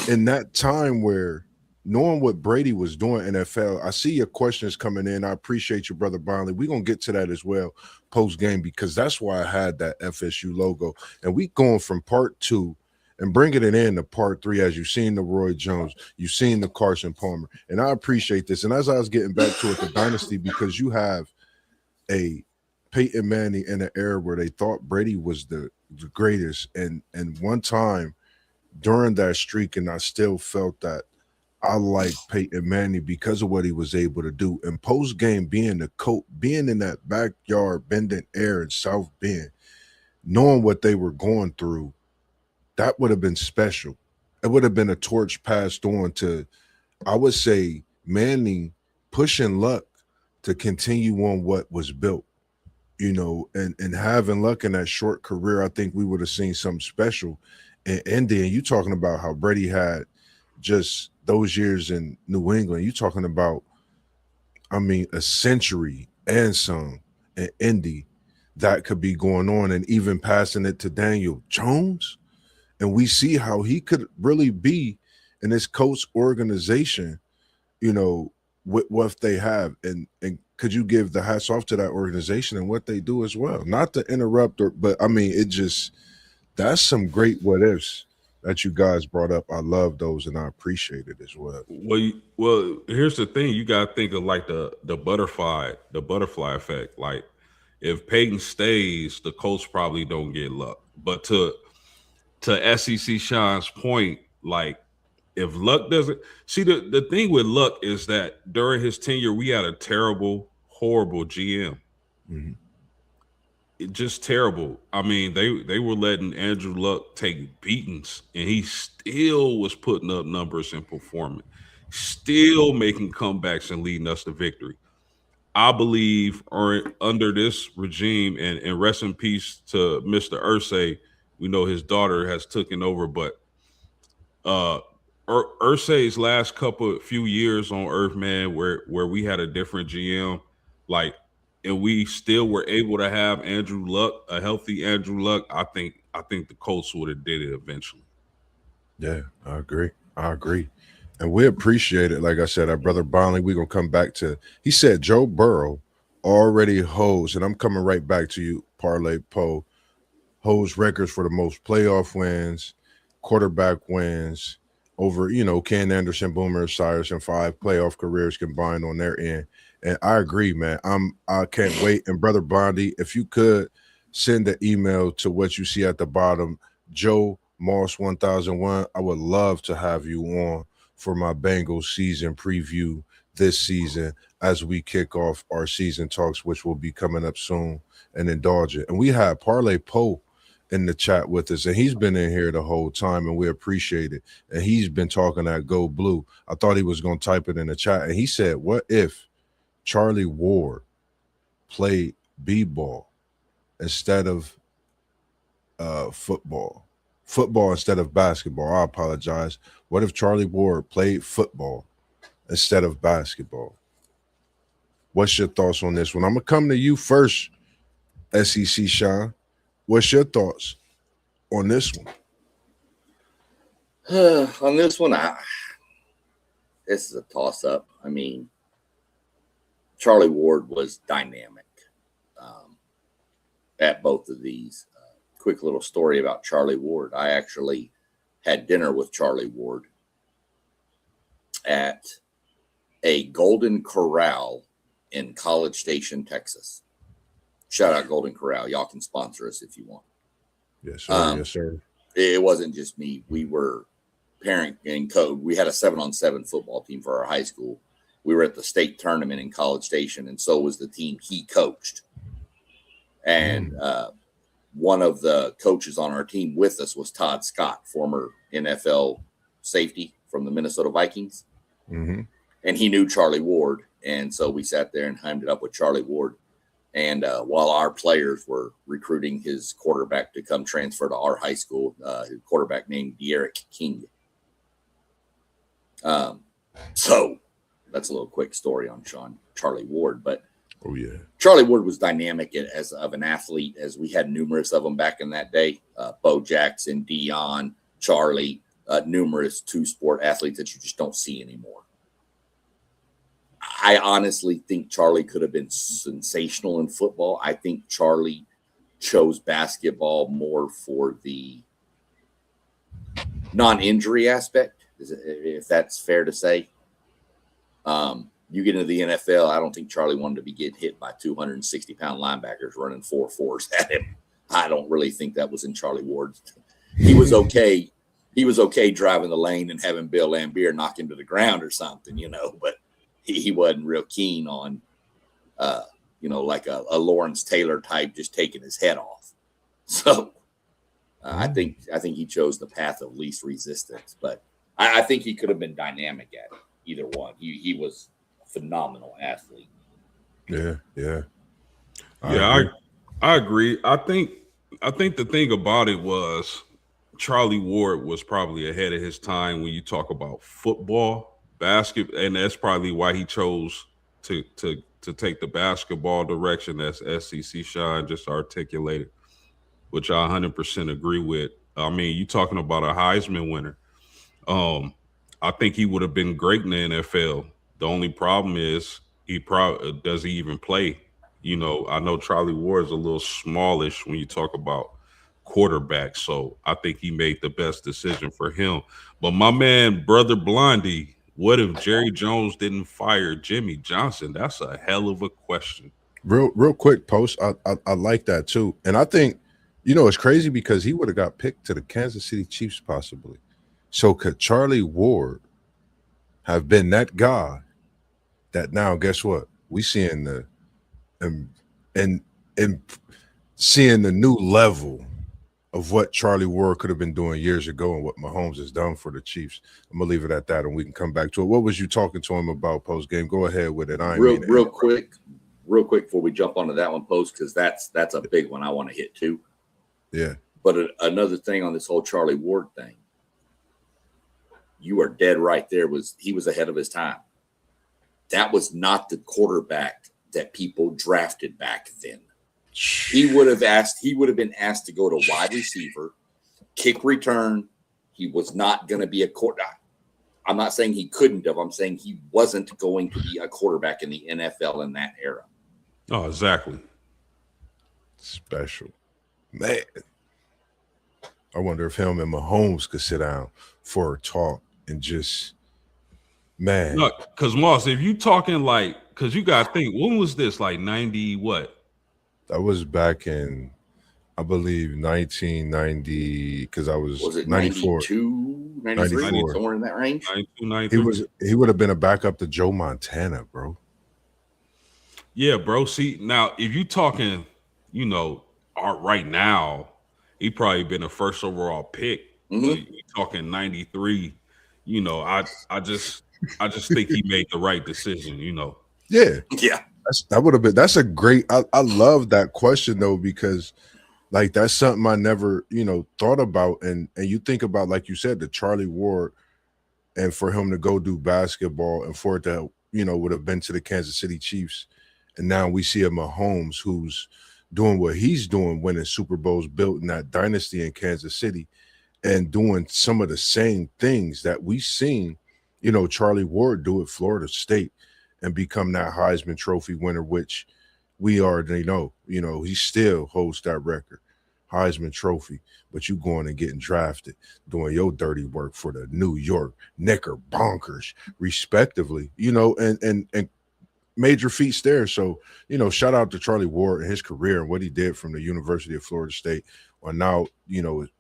in that time where, knowing what Brady was doing in NFL. I see your questions coming in. I appreciate you, Brother Barnley. We're going to get to that as well post-game, because that's why I had that FSU logo. And we going from part 2 and bringing it in to part 3, as you've seen the Roy Jones, you've seen the Carson Palmer. And I appreciate this. And as I was getting back to it, the dynasty, because you have a Peyton Manning in an era where they thought Brady was the greatest. And one time during that streak, and I still felt that I like Peyton Manning because of what he was able to do. And post-game, being the coach, being in that backyard, bending air in South Bend, knowing what they were going through, that would have been special. It would have been a torch passed on to, I would say, Manning pushing Luck to continue on what was built, and having Luck in that short career, I think we would have seen something special. And Indy, and you talking about how Brady had just those years in New England, you talking about, I mean, a century and some in Indy that could be going on, and even passing it to Daniel Jones. And we see how he could really be in this coach organization, with what they have. And could you give the hats off to that organization and what they do as well? Not to interrupt, but I mean, that's some great what ifs that you guys brought up. I love those, and I appreciate it as well. Well, here's the thing: you got to think of like the butterfly effect. Like, if Peyton stays, the Colts probably don't get Luck. But to SEC Sean's point, like, if Luck doesn't see, the thing with Luck is that during his tenure, we had a terrible, horrible GM. Mm-hmm. Just terrible. I mean, they were letting Andrew Luck take beatings, and he still was putting up numbers and performing, still making comebacks and leading us to victory. I believe, or under this regime, and rest in peace to Mr. Irsay. We know his daughter has taken over, but Irsay's last few years on Earth, man, where we had a different GM, like, and we still were able to have Andrew Luck, a healthy Andrew Luck, I think the Colts would have did it eventually. Yeah, I agree. And we appreciate it. Like I said, our brother Bonley, we're going to come back to, he said Joe Burrow already holds, and I'm coming right back to you, Parlay Poe, holds records for the most playoff wins, quarterback wins, over, Ken Anderson, Boomer Esiason, 5 playoff careers combined on their end. And I agree, man. I can't wait. And Brother Bondy, if you could send the email to what you see at the bottom, Joe Moss 1001, I would love to have you on for my Bengals season preview this season as we kick off our season talks, which will be coming up soon, and indulge it. And we had Parlay Poe in the chat with us, and he's been in here the whole time, and we appreciate it. And he's been talking at Go Blue. I thought he was going to type it in the chat, and he said, what if Charlie Ward played b-ball instead of football instead of basketball? I apologize. What if Charlie Ward played football instead of basketball? What's your thoughts on this one? I'm going to come to you first, SEC Sean. What's your thoughts on this one? On this one, this is a toss-up. I mean, Charlie Ward was dynamic at both of these. Quick little story about Charlie Ward. I actually had dinner with Charlie Ward at a Golden Corral in College Station, Texas. Shout out Golden Corral. Y'all can sponsor us if you want. Yes, sir. Yes, sir. It wasn't just me. We were parent and code. We had a 7-on-7 football team for our high school. We were at the state tournament in College Station, and so was the team he coached. And one of the coaches on our team with us was Todd Scott, former NFL safety from the Minnesota Vikings. Mm-hmm. And he knew Charlie Ward. And so we sat there and timed it up with Charlie Ward. And while our players were recruiting his quarterback to come transfer to our high school, his quarterback named De'Eric King. So that's a little quick story on Charlie Ward. But oh yeah, Charlie Ward was dynamic as of an athlete, as we had numerous of them back in that day. Bo Jackson, Dion, Charlie, numerous two-sport athletes that you just don't see anymore. I honestly think Charlie could have been sensational in football. I think Charlie chose basketball more for the non-injury aspect, if that's fair to say. You get into the NFL, I don't think Charlie wanted to be getting hit by 260-pound linebackers running 4.4s at him. I don't really think that was in Charlie Ward's. He was okay. He was okay driving the lane and having Bill Lambier knock him to the ground or something, but he wasn't real keen on, like a Lawrence Taylor type just taking his head off. So I think he chose the path of least resistance. But I think he could have been dynamic at it, either one. He was a phenomenal athlete. Yeah. I agree. I think the thing about it was Charlie Ward was probably ahead of his time when you talk about football. Basketball, and that's probably why he chose to take the basketball direction, as SEC Sean just articulated, which I 100% agree with. I mean, you talking about a Heisman winner. I think he would have been great in the NFL. The only problem is does he even play? I know Charlie Ward is a little smallish when you talk about quarterback, so I think he made the best decision for him. But my man, Brother Blondie, what if Jerry Jones didn't fire Jimmy Johnson? That's a hell of a question. Real quick, Post. I like that too. And I think, it's crazy because he would have got picked to the Kansas City Chiefs possibly. So could Charlie Ward have been that guy that now, guess what? We seeing and seeing the new level of what Charlie Ward could have been doing years ago and what Mahomes has done for the Chiefs. I'm going to leave it at that and we can come back to it. What was you talking to him about post-game? Go ahead with it. Real quick before we jump onto that one, Post, because that's a big one I want to hit too. Yeah. But another thing on this whole Charlie Ward thing, you are dead right there. He was ahead of his time. That was not the quarterback that people drafted back then. He would have been asked to go to wide receiver, kick return. He was not going to be a quarterback. I'm not saying he couldn't have. I'm saying he wasn't going to be a quarterback in the NFL in that era. Oh, exactly. Special. Man. I wonder if him and Mahomes could sit down for a talk and just, man. No, because Moss, if you talking because you got to think, when was this? Like 90 what? That was back in I believe 1990, because I Was it 94, 92, 93, 94. somewhere in that range? 92, 93. He would have been a backup to Joe Montana, bro. Yeah, bro. See, now if you talking, you know, art right now, he probably been a first overall pick. But Mm-hmm. you talking 93, you know, I just think he made the right decision, you know. Yeah, Yeah. that would have been. That's a great. I love that question though, because like that's something I never thought about, and you think about, like you said, the Charlie Ward, and for him to go do basketball, and for it to would have been to the Kansas City Chiefs, and now we see a Mahomes who's doing what he's doing, winning Super Bowls, building that dynasty in Kansas City, and doing some of the same things that we seen, Charlie Ward do at Florida State and become that Heisman Trophy winner, which we already know. He still holds that record, Heisman Trophy. But you going and getting drafted, doing your dirty work for the New York Knickerbockers, respectively. And major feats there. So, shout out to Charlie Ward and his career and what he did from the University of Florida State on now,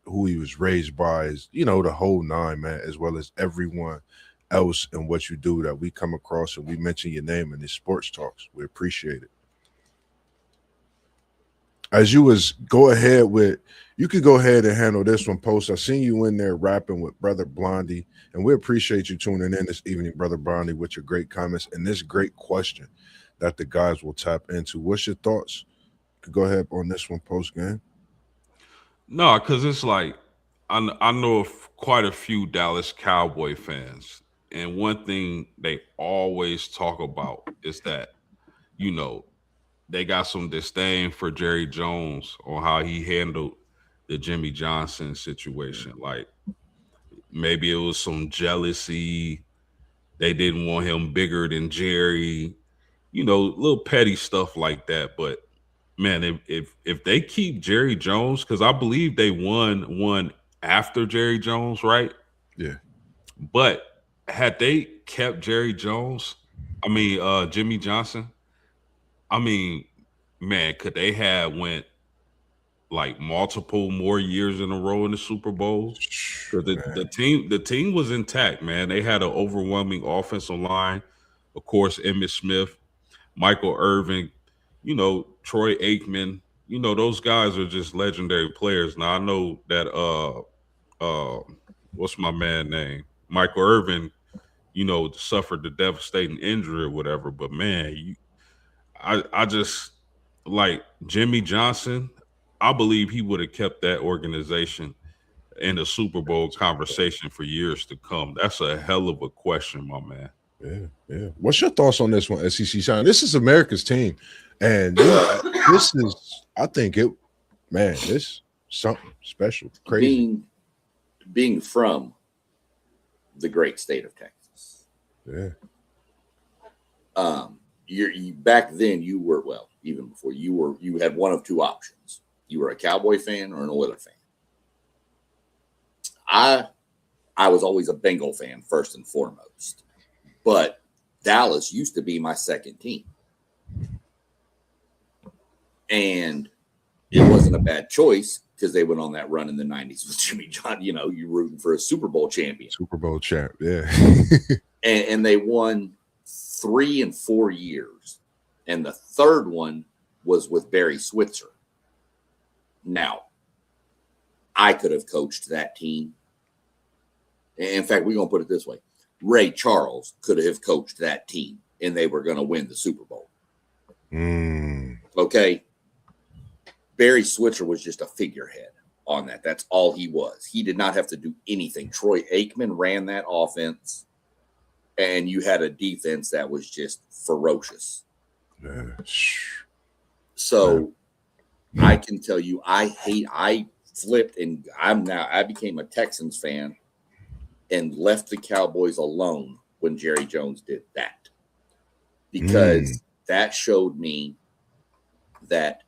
who he was raised by, is, the whole nine, man, as well as everyone else and what you do that we come across and we mention your name in these sports talks. We appreciate it. As you you could go ahead and handle this one, Post. I seen you in there rapping with Brother Blondie, and we appreciate you tuning in this evening, Brother Blondie, with your great comments and this great question that the guys will tap into. What's your thoughts? You could go ahead on this one, Post game. No, because it's like I know of quite a few Dallas Cowboy fans, and one thing they always talk about is that, you know, they got some disdain for Jerry Jones on how he handled the Jimmy Johnson situation. Like maybe it was some jealousy. They didn't want him bigger than Jerry, little petty stuff like that. But man, if they keep Jerry Jones, because I believe they won one after Jerry Jones, right? Yeah. But had they kept Jerry Jones, Jimmy Johnson, I mean, man, could they have went like multiple more years in a row in the Super Bowl? Because Man. the team was intact, man. They had an overwhelming offensive line. Of course, Emmitt Smith, Michael Irvin, Troy Aikman. Those guys are just legendary players. Now I know that what's my man name? Michael Irvin, suffered the devastating injury or whatever. But man, I just like Jimmy Johnson. I believe he would have kept that organization in the Super Bowl conversation for years to come. That's a hell of a question, my man. Yeah, yeah. What's your thoughts on this one, SEC Shine? This is America's team, and this is, I think it, man, this something special, crazy. Being from the great state of Texas. Yeah. You back then you were, well, even before you had one of two options. You were a Cowboy fan or an Oilers fan. I was always a Bengal fan first and foremost, but Dallas used to be my second team, and it wasn't a bad choice because they went on that run in the 90s with Jimmy John. You're rooting for a Super Bowl champion. Super Bowl champ, yeah. and they won 3 and 4 years. And the third one was with Barry Switzer. Now, I could have coached that team. In fact, we're going to put it this way. Ray Charles could have coached that team, and they were going to win the Super Bowl. Okay? Barry Switzer was just a figurehead on that. That's all he was. He did not have to do anything. Troy Aikman ran that offense, and you had a defense that was just ferocious. Yeah. So I can tell you, I flipped, and I became a Texans fan and left the Cowboys alone when Jerry Jones did that, because that showed me that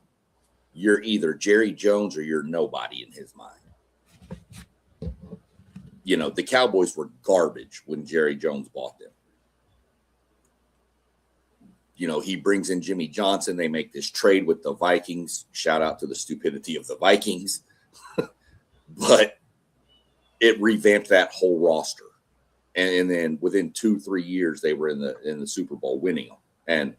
you're either Jerry Jones or you're nobody in his mind. The Cowboys were garbage when Jerry Jones bought them. he brings in Jimmy Johnson. They make this trade with the Vikings. Shout out to the stupidity of the Vikings. But it revamped that whole roster. And then within 2-3 years, they were in the Super Bowl winning them. And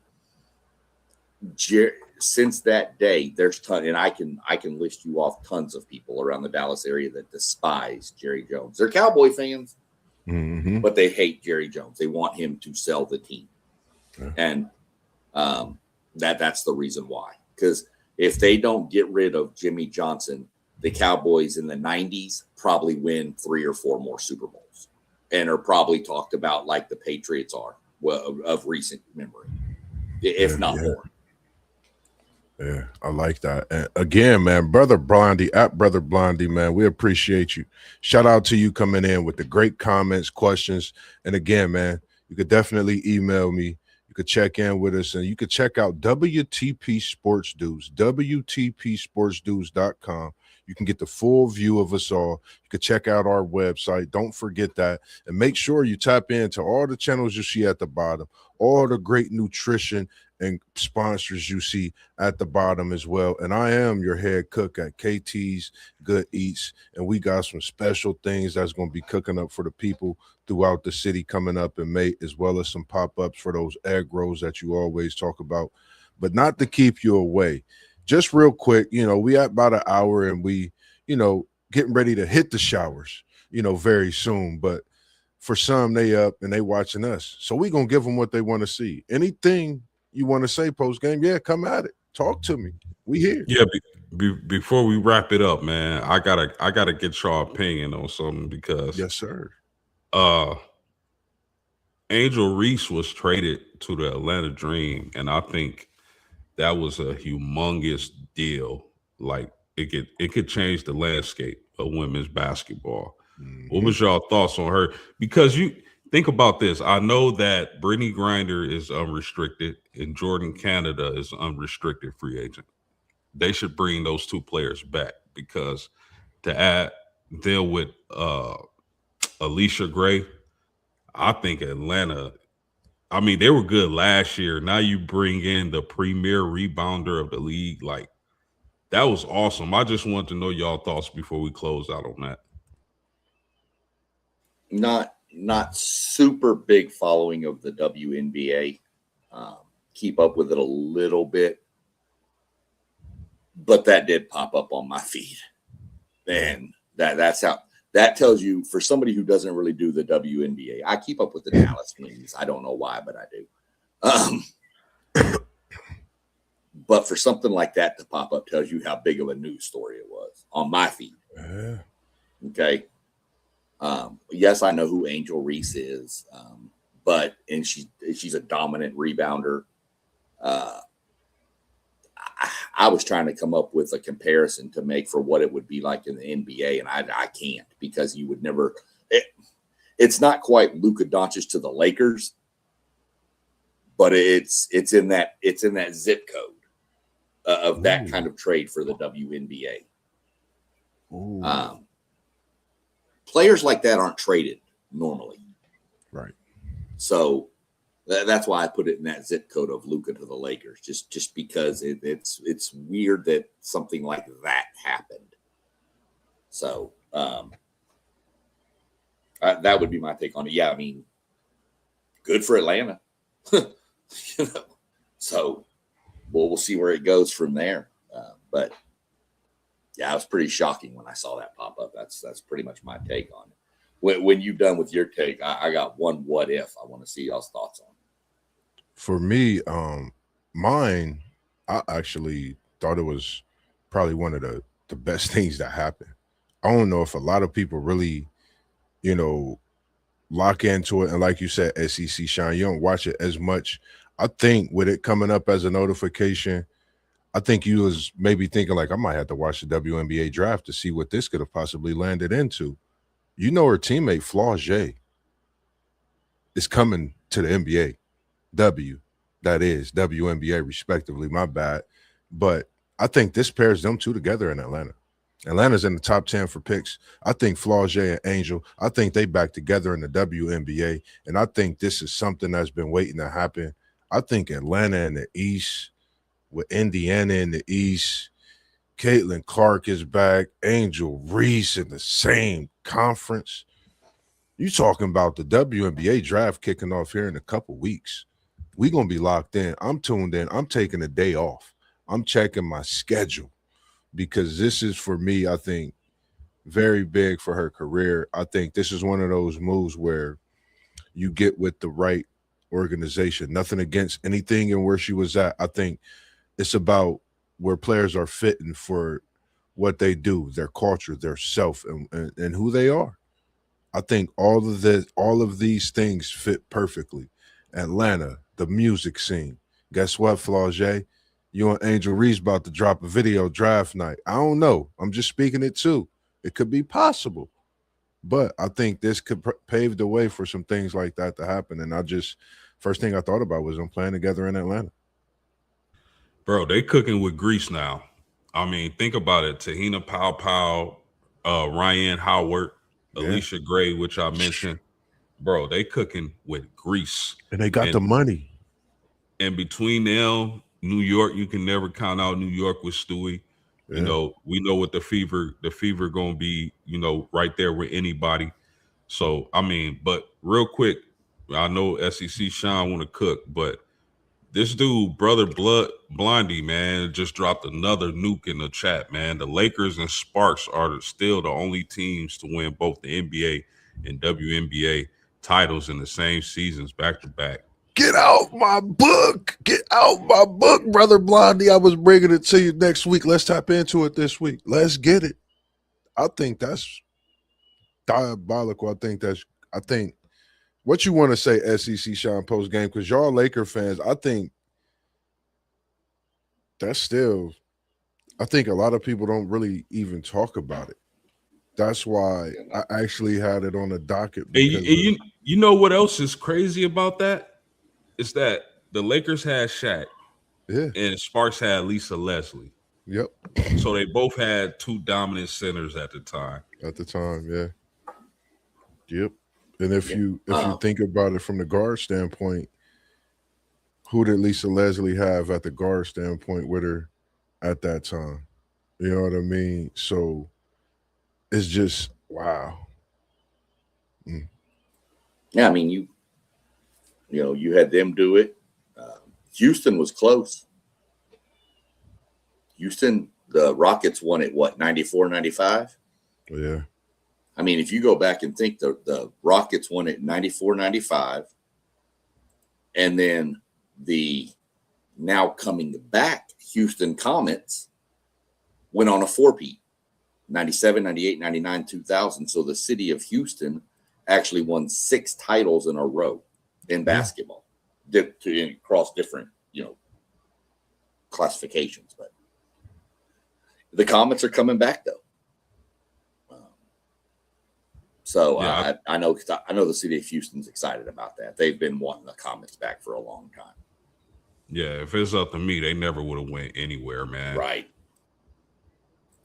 since that day, there's and I can list you off tons of people around the Dallas area that despise Jerry Jones. They're Cowboy fans, but they hate Jerry Jones. They want him to sell the team. Yeah. And that's the reason why. Because if they don't get rid of Jimmy Johnson, the Cowboys in the 90s probably win 3 or 4 more Super Bowls and are probably talked about like the Patriots are of recent memory, if not more. Yeah, I like that. And again, man, Brother Blondie, at Brother Blondie, man, we appreciate you. Shout out to you coming in with the great comments, questions. And again, man, you could definitely email me. You could check in with us, and you could check out WTP Sports Dudes, WTPSportsDudes.com. You can get the full view of us all. You can check out our website. Don't forget that. And make sure you tap into all the channels you see at the bottom, all the great nutrition and sponsors you see at the bottom as well. And I am your head cook at KT's Good Eats, and we got some special things that's going to be cooking up for the people throughout the city coming up in May, as well as some pop-ups for those egg rolls that you always talk about. But not to keep you away, just real quick, we at about an hour, and we, getting ready to hit the showers, very soon. But for some, they up and they watching us. So we going to give them what they want to see. Anything you want to say post game, yeah, come at it. Talk to me. We here. Yeah, before we wrap it up, man, I gotta get your opinion on something because yes, sir. Angel Reese was traded to the Atlanta Dream, and I think that was a humongous deal. Like it could change the landscape of women's basketball. What was y'all thoughts on her? Because you think about this. I know that Brittany Griner is unrestricted and Jordan Canada is unrestricted free agent. They should bring those 2 players back, because to add them with Alicia Gray, I think Atlanta, I mean, they were good last year. Now you bring in the premier rebounder of the league. Like, that was awesome. I just want to know y'all thoughts before we close out on that. Not super big following of the WNBA. Keep up with it a little bit, but that did pop up on my feed, and that's how that tells you, for somebody who doesn't really do the WNBA. I keep up with the Dallas Wings. I don't know why, but I do. But for something like that to pop up tells you how big of a news story it was on my feed. Okay. Yes, I know who Angel Reese is, but she's a dominant rebounder. I was trying to come up with a comparison to make for what it would be like in the NBA, and I can't, because you would never. It's not quite Luka Doncic to the Lakers, but it's in that zip code of that kind of trade for the WNBA. Players like that aren't traded normally. Right. So that's why I put it in that zip code of Luka to the Lakers, just because it's weird that something like that happened. So that would be my take on it. Yeah, I mean, good for Atlanta. So we'll see where it goes from there. But yeah, it was pretty shocking when I saw that pop up. That's pretty much my take on it. When you've done with your take, I got one what if I want to see y'all's thoughts on. For me, mine, I actually thought it was probably one of the best things that happened. I don't know if a lot of people really, lock into it. And like you said, SEC Shine, you don't watch it as much. I think with it coming up as a notification, I think you was maybe thinking like, I might have to watch the WNBA draft to see what this could have possibly landed into. Her teammate Flaugier is coming to the NBA. That is WNBA respectively, my bad. But I think this pairs them 2 together in Atlanta. Atlanta's in the top 10 for picks. I think Flaugier and Angel, I think they back together in the WNBA. And I think this is something that's been waiting to happen. I think Atlanta in the East, with Indiana in the East, Caitlin Clark is back, Angel Reese in the same conference. You talking about the WNBA draft kicking off here in a couple weeks. We gonna be locked in. I'm tuned in. I'm taking a day off. I'm checking my schedule because this is for me, I think, very big for her career. I think this is one of those moves where you get with the right organization. Nothing against anything and where she was at. I think it's about where players are fitting for what they do, their culture, their self, and who they are. I think all of these things fit perfectly. Atlanta, the music scene. Guess what, Flauget? You and Angel Reese about to drop a video draft night. I don't know. I'm just speaking it too. It could be possible. But I think this could pave the way for some things like that to happen. And first thing I thought about was them playing together in Atlanta. Bro, they cooking with grease now. I mean, think about it. Tahina Pow, Ryan Howard, Yeah. Alicia Gray, which I mentioned. Bro, they cooking with grease. And they got the money. And between them, New York, you can never count out New York with Stewie. Yeah. You know, we know what the fever gonna be, you know, right there with anybody. So I mean, but real quick, I know SEC Sean want to cook, but this dude, brother Blondie, man, just dropped another nuke in the chat, man. The Lakers and Sparks are still the only teams to win both the NBA and WNBA titles in the same seasons back to back. Get out my book. Get out my book, brother Blondie. I was bringing it to you next week. Let's tap into it this week. Let's get it. I think that's diabolical. I think what you want to say, SEC Sean post game, because y'all Laker fans, I think that's still, I think a lot of people don't really even talk about it. That's why I actually had it on the docket. You know what else is crazy about that? Is that the Lakers had Shaq, yeah, and Sparks had Lisa Leslie. Yep. So they both had two dominant centers at the time. Yeah. Yep. And if you think about it from the guard standpoint, who did Lisa Leslie have at the guard standpoint with her at that time? You know what I mean? So it's just wow. Yeah, I mean you had them do it. Houston was close. Houston, the Rockets won it, what, 94, 95? Yeah. I mean, if you go back and think, the Rockets won it 94, 95. And then the now coming back Houston Comets went on a four-peat, 97, 98, 99, 2000. So the city of Houston actually won 6 titles in a row in basketball, across different, classifications. But the Comets are coming back though. So yeah. I know the city of Houston's excited about that. They've been wanting the Comets back for a long time. Yeah, if it's up to me, they never would have went anywhere, man. Right.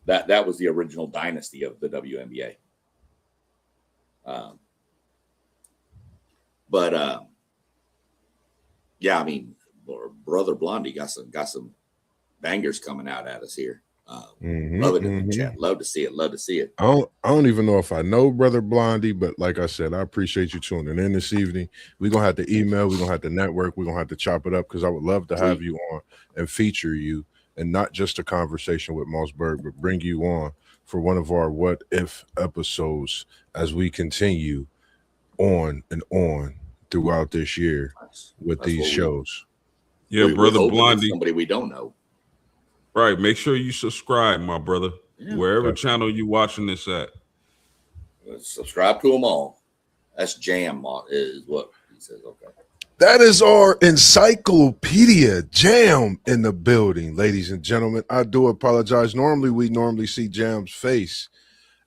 That was the original dynasty of the WNBA. Yeah, I mean, brother Blondie got some bangers coming out at us here. Love it in the chat. Love to see it. I don't even know if I know brother Blondie, but like I said, I appreciate you tuning in this evening. We're gonna have to email, we're gonna have to network, we're gonna have to chop it up, because I would love to have you on and feature you, and not just a conversation with MossBurgh, but bring you on for one of our what if episodes as we continue on and on throughout this year with these shows. Brother Blondie, somebody we don't know. Right. Make sure you subscribe, my brother. Yeah. Wherever channel you watching this at. Subscribe to them all. That's Jam is what he says. Okay. That is our encyclopedia Jam in the building, ladies and gentlemen. I do apologize. We see Jam's face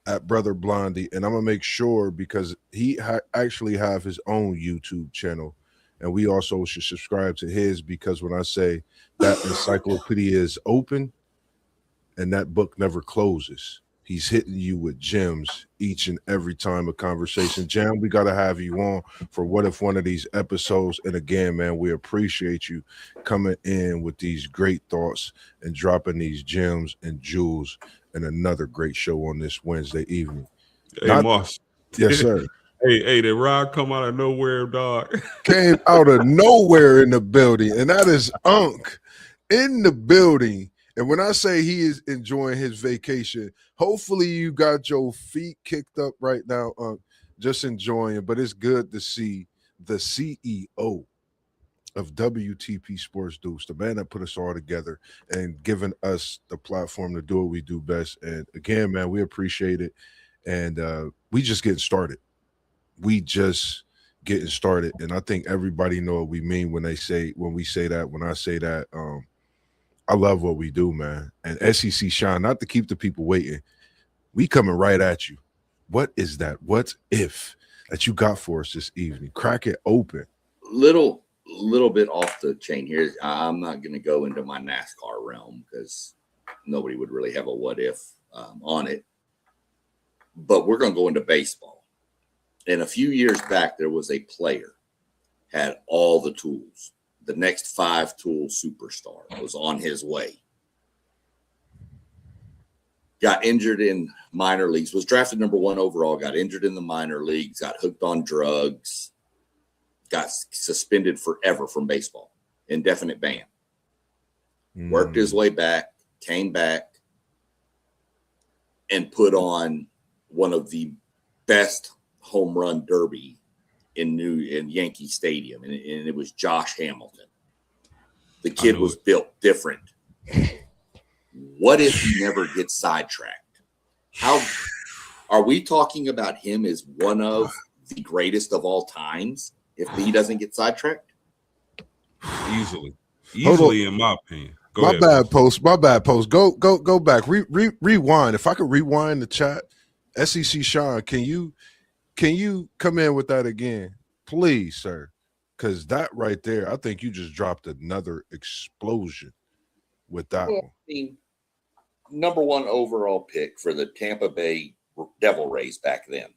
at Brother Blondie, and I'm going to make sure, because he actually have his own YouTube channel, and we also should subscribe to his, because when I say that encyclopedia is open and that book never closes, He's hitting you with gems each and every time a conversation. Jam, we got to have you on for what if one of these episodes. And again, man, we appreciate you coming in with these great thoughts and dropping these gems and jewels and another great show on this Wednesday evening. Hey, Moss. Yes, sir. Hey, did Rod come out of nowhere, dog? Came out of nowhere in the building, and that is Unc in the building. And when I say he is enjoying his vacation, hopefully you got your feet kicked up right now, Unc, just enjoying. But it's good to see the CEO of WTP Sports Deuce, the man that put us all together and given us the platform to do what we do best. And again, man, we appreciate it. And we just getting started. We just getting started. And I think everybody know what we mean when we say that, when I say that. I love what we do, man. And SEC Shine, not to keep the people waiting. We coming right at you. What is that? What if that you got for us this evening? Crack it open. Little bit off the chain here. I'm not going to go into my NASCAR realm because nobody would really have a what if on it. But we're going to go into baseball. And a few years back, there was a player had all the tools. The next 5-tool superstar was on his way. Got injured in minor leagues, was drafted number 1 overall, got injured in the minor leagues, got hooked on drugs, got suspended forever from baseball, indefinite ban. Worked his way back, came back, and put on one of the best home run derby in Yankee Stadium, and it was Josh Hamilton. The kid was built different. What if he never gets sidetracked? How are we talking about him as one of the greatest of all times if he doesn't get sidetracked? Easily, in my opinion. My bad, post. Go back. Rewind. If I could rewind the chat, SEC Sean, can you come in with that again, please, sir? Because that right there, I think you just dropped another explosion with that one. Number 1 overall pick for the Tampa Bay Devil Rays back then.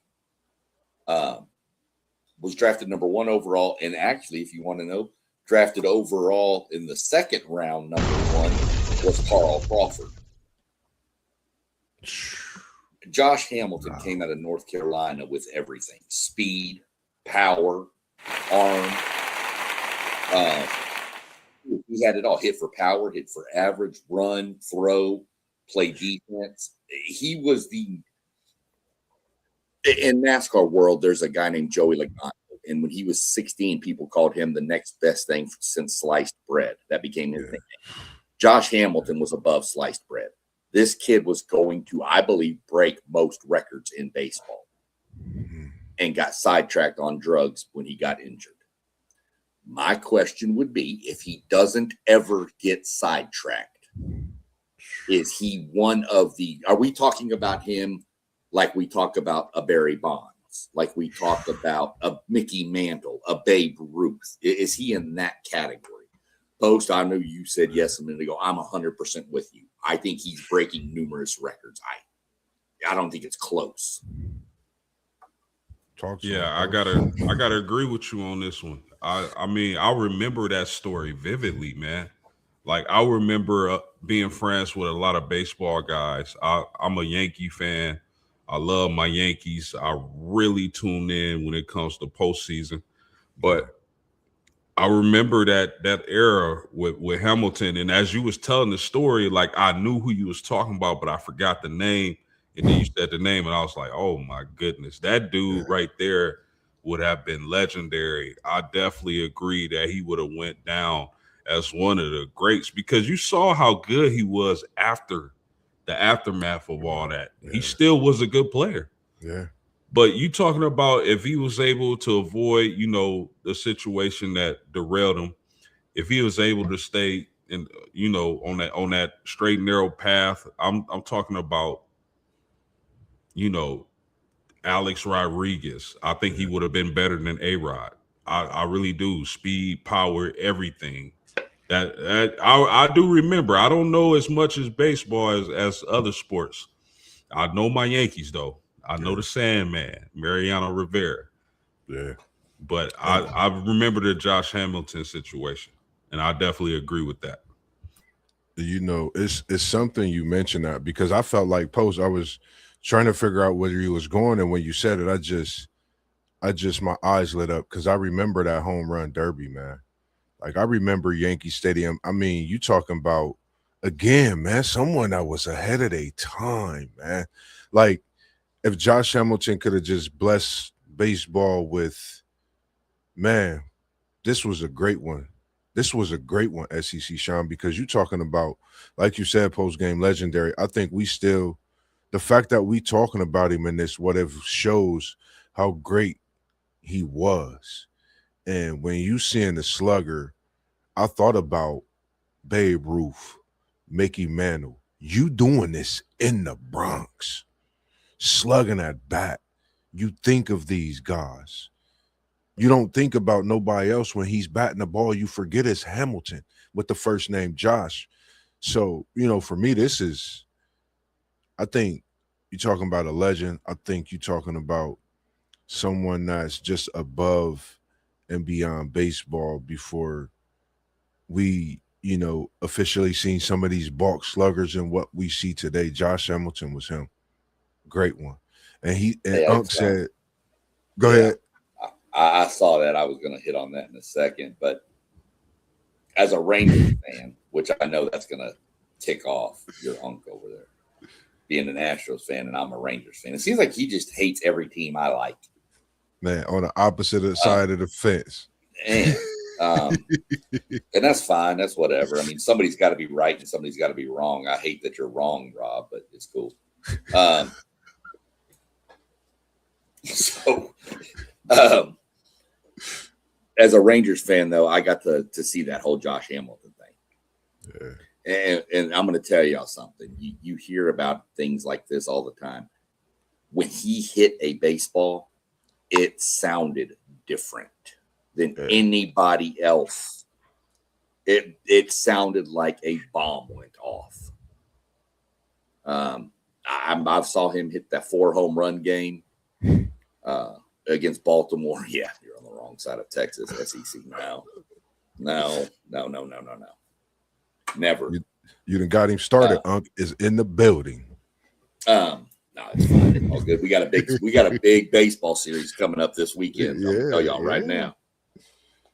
Was drafted number 1 overall. And actually, if you want to know, drafted overall in the 2nd round, number 1 was Carl Crawford. Josh Hamilton came out of North Carolina with everything: speed, power, arm. He had it all. Hit for power, hit for average, run, throw, play defense. He was in NASCAR world, there's a guy named Joey Logano. And when he was 16, people called him the next best thing since sliced bread. That became his nickname. Josh Hamilton was above sliced bread. This kid was going to, I believe, break most records in baseball and got sidetracked on drugs when he got injured. My question would be, if he doesn't ever get sidetracked, is he one of the, are we talking about him like we talk about a Barry Bonds, like we talk about a Mickey Mantle, a Babe Ruth? Is he in that category? Post, I know you said yes a minute ago. I'm 100% with you. I think he's breaking numerous records. I don't think it's close. I gotta agree with you on this one. I mean, I remember that story vividly, man. Like, I remember being friends with a lot of baseball guys. I'm a Yankee fan. I love my Yankees. I really tune in when it comes to postseason. But I remember that era with Hamilton, and as you was telling the story, like, I knew who you was talking about, but I forgot the name. And then you said the name, and I was like, "Oh my goodness, that dude right there would have been legendary." I definitely agree that he would have went down as one of the greats, because you saw how good he was after the aftermath of all that. He still was a good player. Yeah. But you talking about if he was able to avoid, the situation that derailed him, if he was able to stay in, on that straight and narrow path, I'm talking about, Alex Rodriguez. I think he would have been better than A-Rod. I really do. Speed, power, everything. That I do remember. I don't know as much as baseball as other sports. I know my Yankees though. I know the Sandman, Mariano Rivera. Yeah. But I remember the Josh Hamilton situation, and I definitely agree with that. You know, it's something you mentioned that because I felt like Post, I was trying to figure out where you was going, and when you said it, I just my eyes lit up because I remember that home run derby, man. Like I remember Yankee Stadium. I mean, you talking about again, man, someone that was ahead of their time, man. Like if Josh Hamilton could have just blessed baseball with, man, this was a great one. This was a great one, SEC Sean, because you're talking about, like you said, post game legendary. I think we still, the fact that we talking about him in this what if shows how great he was. And when you seeing the slugger, I thought about Babe Ruth, Mickey Mantle. You doing this in the Bronx, slugging at bat. You think of these guys. You don't think about nobody else when he's batting the ball. You forget it's Hamilton with the first name Josh. So, you know, for me, this is, I think you're talking about a legend. I think you're talking about someone that's just above and beyond baseball before we, you know, officially seen some of these balk sluggers and what we see today. Josh Hamilton was him. Great one. And Unc said, go ahead. I saw that. I was going to hit on that in a second, but as a Rangers fan, which I know that's going to tick off your uncle over there, being an Astros fan, and I'm a Rangers fan, it seems like he just hates every team I like. Man, on the opposite side of the fence. And that's fine. That's whatever. I mean, somebody's got to be right and somebody's got to be wrong. I hate that you're wrong, Rob, but it's cool. As a Rangers fan, though, I got to see that whole Josh Hamilton thing. Yeah. And I'm going to tell y'all something. You hear about things like this all the time. When he hit a baseball, it sounded different than anybody else. It sounded like a bomb went off. I saw him hit that 4 home run game against Baltimore. Yeah, you're on the wrong side of Texas, SEC. No. Never. You done got him started. Unc is in the building. No, it's fine. It's all good. We got a big baseball series coming up this weekend. I'm gonna tell y'all right now.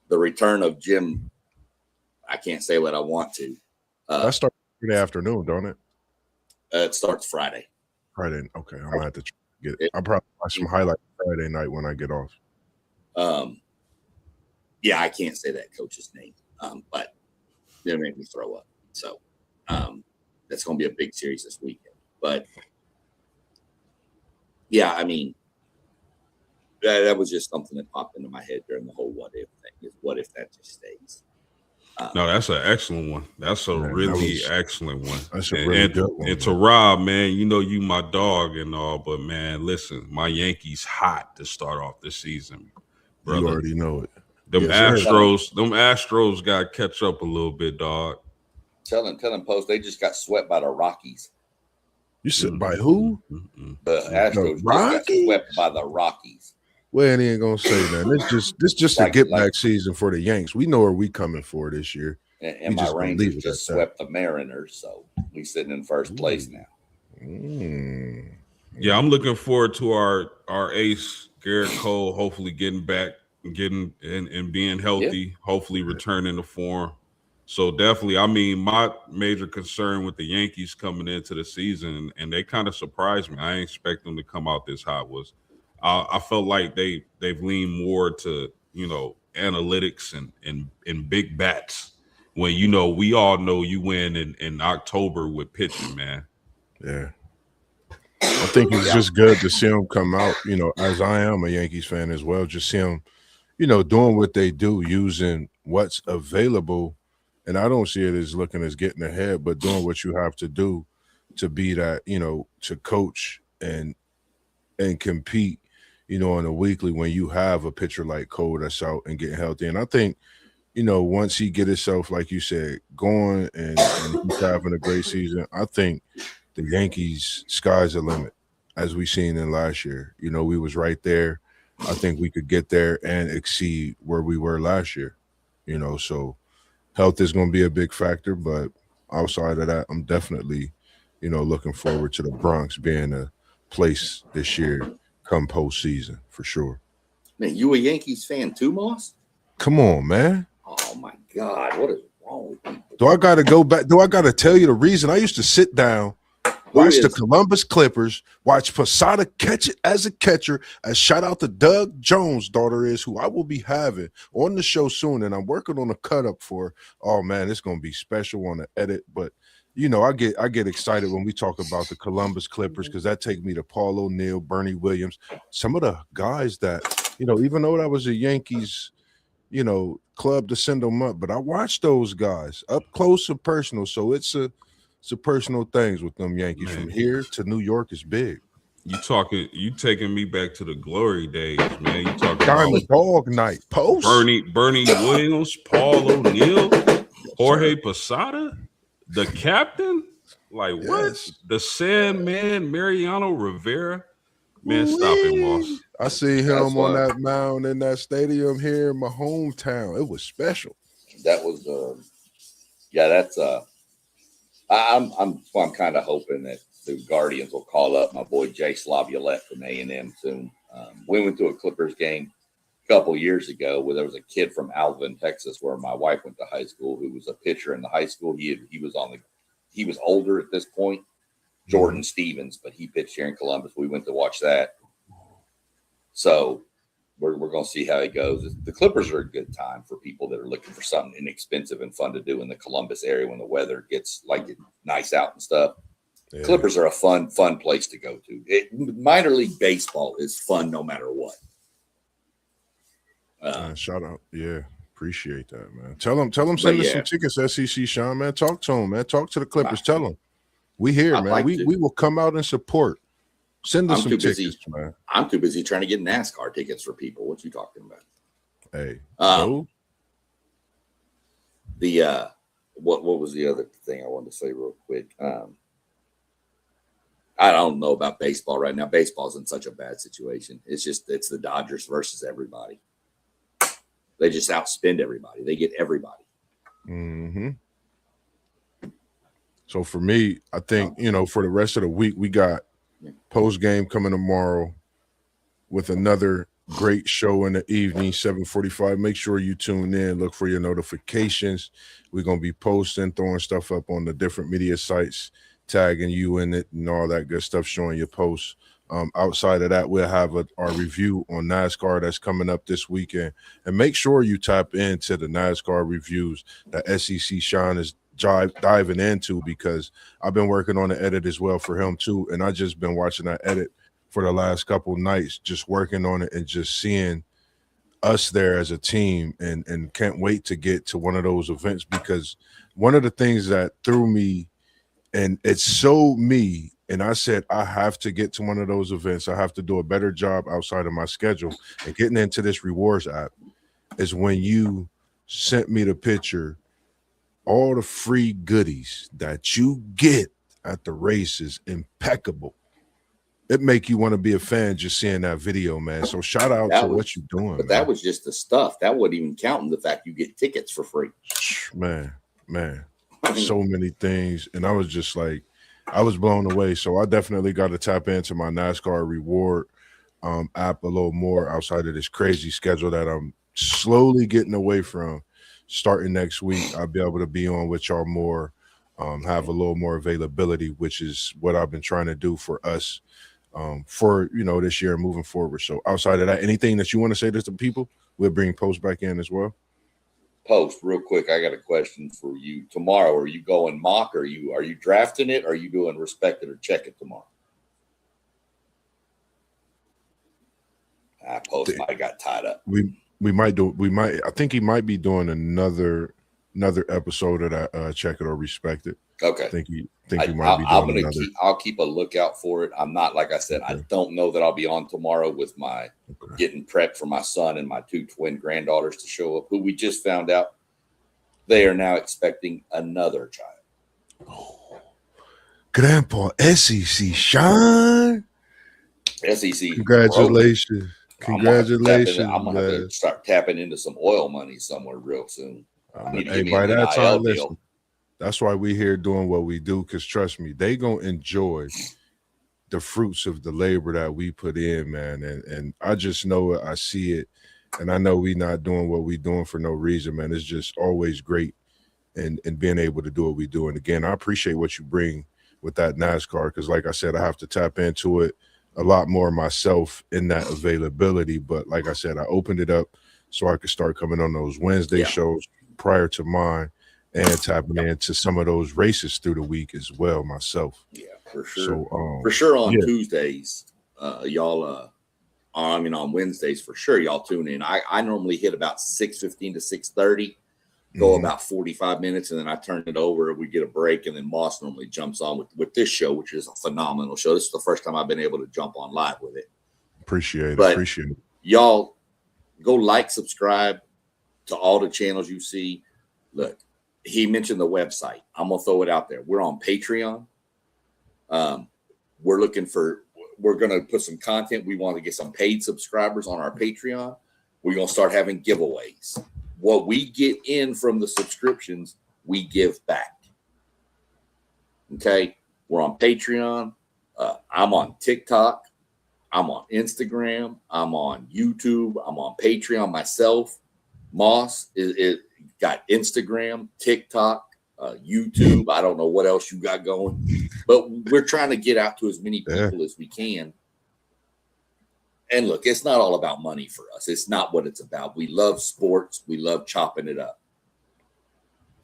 The return of Jim. I can't say what I want to. That starts Friday afternoon, don't it? It starts Friday. Friday. Okay, I'm gonna have to get it. I'll probably watch some highlights Friday night when I get off. Yeah, I can't say that coach's name, but it'll make me throw up. So that's going to be a big series this weekend. But yeah, I mean, that was just something that popped into my head during the whole what if thing. Is what if that just stays? No, that's an excellent one. That's a really excellent one. That's a really good one. And to Rob, man, you know you my dog and all, but man, listen, my Yankees hot to start off this season, brother. You already know it. Them Astros got to catch up a little bit, dog. Tell them, Post, they just got swept by the Rockies. You said by who? The Astros just got swept by the Rockies. Well, he ain't gonna say that. This just a get back season for the Yanks. We know where we coming for this year. And my Rangers just swept the Mariners, so we sitting in first place now. Yeah, I'm looking forward to our ace Garrett Cole hopefully getting back, getting and being healthy, hopefully returning to form. So definitely, I mean, my major concern with the Yankees coming into the season, and they kind of surprised me. I didn't expect them to come out this hot. Was I felt like they've leaned more to, you know, analytics and big bats when, you know, we all know you win in October with pitching, man. Yeah. I think it's just good to see them come out, you know, as I am a Yankees fan as well, just see them, you know, doing what they do, using what's available. And I don't see it as looking as getting ahead, but doing what you have to do to be that, you know, to coach and compete, you know, on a weekly when you have a pitcher like Cole that's out and getting healthy. And I think, you know, once he get himself, like you said, going and he's having a great season, I think the Yankees, sky's the limit, as we seen in last year. You know, we was right there. I think we could get there and exceed where we were last year. You know, so health is going to be a big factor, but outside of that, I'm definitely, you know, looking forward to the Bronx being a place this year come postseason for sure. Man, you a Yankees fan too, Moss? Come on, man. Oh my God, what is wrong with people? Do I got to go back? Do I got to tell you the reason? I used to sit down, watch the Columbus Clippers, watch Posada catch it as a catcher. And shout out to Doug Jones' daughter is who I will be having on the show soon, and I'm working on a cut up for. Oh man, it's gonna be special on the edit. But you know, I get excited when we talk about the Columbus Clippers because that take me to Paul O'Neill, Bernie Williams, some of the guys that even though that was a Yankees club to send them up, but I watched those guys up close and personal. So it's a personal things with them Yankees. Man. From here to New York is big. You taking me back to the glory days, man. You talking Diamond Dog Night, Post, Bernie Williams, Paul O'Neill, Jorge Posada, the captain. Like what? The Sandman, Mariano Rivera. Man, stop it, Moss. I see him on that mound in that stadium here in my hometown. It was special. That was that's I'm kind of hoping that the Guardians will call up my boy Jay Slaviolette from A&M soon. We went to a Clippers game a couple years ago where there was a kid from Alvin, Texas, where my wife went to high school, who was a pitcher in the high school. He was older at this point, Jordan Stevens, but he pitched here in Columbus. We went to watch that. So we're going to see how it goes. The Clippers are a good time for people that are looking for something inexpensive and fun to do in the Columbus area when the weather gets nice out and stuff. Yeah. Clippers are a fun place to go to. Minor league baseball is fun no matter what. Shout out. Yeah. Appreciate that, man. Tell them send us some tickets, SEC Sean, man. Talk to them, man. Talk to the Clippers. Tell them. We here, man. Like we will come out and support. Send us some tickets, man. I'm too busy trying to get NASCAR tickets for people. What you talking about? Hey. What was the other thing I wanted to say real quick? I don't know about baseball right now. Baseball's in such a bad situation. It's the Dodgers versus everybody. They just outspend everybody. They get everybody. Mm-hmm. So for me, I think, for the rest of the week, we got post game coming tomorrow with another great show in the evening, 7:45. Make sure you tune in. Look for your notifications. We're going to be posting, throwing stuff up on the different media sites, tagging you in it and all that good stuff, showing your posts. Outside of that, we'll have our review on NASCAR that's coming up this weekend. And make sure you tap into the NASCAR reviews that SEC Sean is diving into, because I've been working on the edit as well for him too. And I just been watching that edit for the last couple nights, just working on it and just seeing us there as a team, and can't wait to get to one of those events, because one of the things that threw me, and it's so me, and I said, I have to get to one of those events. I have to do a better job outside of my schedule and getting into this rewards app, is when you sent me the picture, all the free goodies that you get at the races, impeccable. It make you want to be a fan just seeing that video, man. So shout out to what you're doing. But that was just the stuff. That wasn't even counting the fact you get tickets for free. Man, so many things. And I was just like, I was blown away. So I definitely got to tap into my NASCAR reward app a little more outside of this crazy schedule that I'm slowly getting away from. Starting next week, I'll be able to be on with y'all more, have a little more availability, which is what I've been trying to do for us for this year and moving forward. So outside of that, anything that you want to say to the people, we'll bring Post back in as well. Post, real quick, I got a question for you. Tomorrow, are you going mock? Are you drafting it? Or are you doing respect it or check it tomorrow? Post might got tied up. I think he might be doing another episode of that check it or respect it. Okay. I think he might be doing I'll keep a lookout for it. I'm not, like I said, okay. I don't know that I'll be on tomorrow with my getting prepped for my son and my 2 twin granddaughters to show up, who we just found out they are now expecting another child. Grandpa SEC Sean. SEC. Congratulations. I'm gonna have Congratulations, to man. start tapping into some oil money somewhere real soon. I need to Hey, give me by an that NIL time, deal. listen, that's why we here doing what we do, because trust me, they gonna enjoy the fruits of the labor that we put in, man. And I just know it, I see it, and I know we not doing what we doing for no reason, man. It's just always great and being able to do what we do. And again, I appreciate what you bring with that NASCAR, because like I said, I have to tap into it a lot more myself in that availability. But like I said, I opened it up so I could start coming on those Wednesday shows prior to mine and tapping into some of those races through the week as well myself. Yeah, for sure. So for sure on Tuesdays, y'all on Wednesdays for sure y'all tune in. I normally hit about 6:15 to 6:30. Go about 45 minutes, and then I turn it over. We get a break, and then Moss normally jumps on with this show, which is a phenomenal show. This is the first time I've been able to jump on live with it. Appreciate it. Y'all go like, subscribe to all the channels you see. Look, he mentioned the website. I'm going to throw it out there. We're on Patreon. We're going to put some content. We want to get some paid subscribers on our Patreon. We're going to start having giveaways. What we get in from the subscriptions, we give back. Okay. We're on Patreon. I'm on TikTok. I'm on Instagram. I'm on YouTube. I'm on Patreon myself. Moss is got Instagram, TikTok, YouTube. I don't know what else you got going, but we're trying to get out to as many people as we can. And look, it's not all about money for us. It's not what it's about. We love sports. We love chopping it up.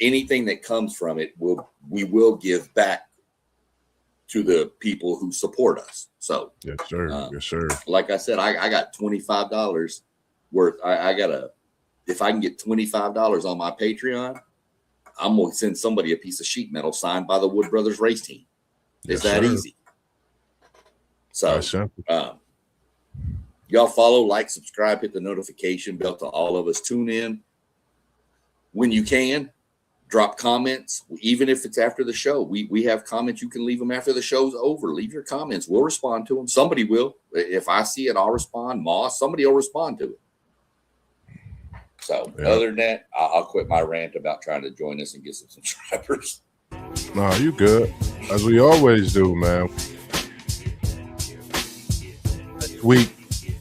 Anything that comes from it, we will give back to the people who support us. So, yes, sir. Yes, sir. Like I said, I got $25 worth. If I can get $25 on my Patreon, I'm going to send somebody a piece of sheet metal signed by the Wood Brothers race team. It's that easy. So, y'all follow, like, subscribe, hit the notification bell to all of us. Tune in when you can. Drop comments, even if it's after the show. We have comments. You can leave them after the show's over. Leave your comments. We'll respond to them. Somebody will. If I see it, I'll respond. Moss, somebody will respond to it. So other than that, I'll quit my rant about trying to join us and get some subscribers. No, you good. As we always do, man.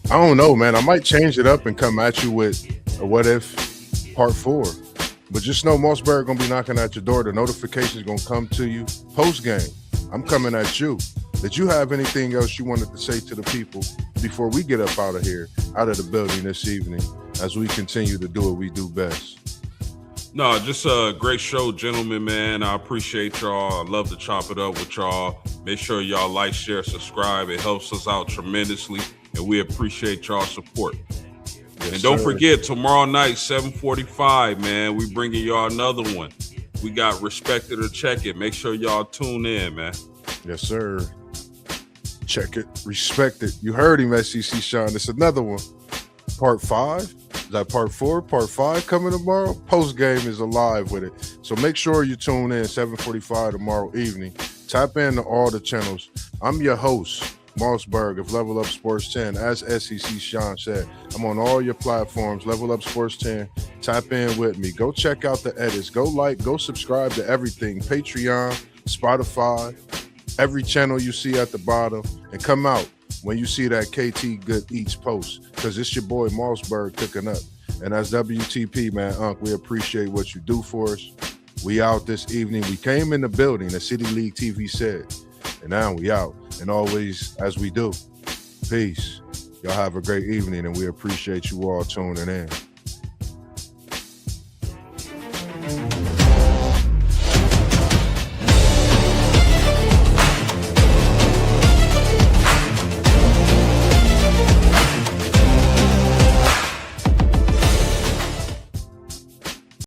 I don't know, man. I might change it up and come at you with a what if part 4. But just know MossBurgh gonna be knocking at your door. The notification's gonna come to you post game. I'm coming at you. Did you have anything else you wanted to say to the people before we get up out of here, out of the building this evening, as we continue to do what we do best? No, just a great show, gentlemen, man. I appreciate y'all. I love to chop it up with y'all. Make sure y'all like, share, subscribe. It helps us out tremendously, and we appreciate y'all support. Yes, and don't forget, tomorrow night, 7:45, man, we bringing y'all another one. We got Respect It or Check It. Make sure y'all tune in, man. Yes, sir. Check it. Respect it. You heard him, SEC Sean. It's another one. Part 5. Is that part 4? Part 5 coming tomorrow? Post game is alive with it. So make sure you tune in 7:45 tomorrow evening. Tap into all the channels. I'm your host, MossBurgh of Level Up Sports 10. As SEC Sean said, I'm on all your platforms, Level Up Sports 10. Tap in with me. Go check out the edits. Go like, go subscribe to everything. Patreon, Spotify, every channel you see at the bottom. And come out when you see that KT Good Eats post, because it's your boy MossBurgh cooking up. And as WTP, man, Unc, we appreciate what you do for us. We out this evening. We came in the building, as City League TV said. And now we out. And always, as we do, peace. Y'all have a great evening, and we appreciate you all tuning in.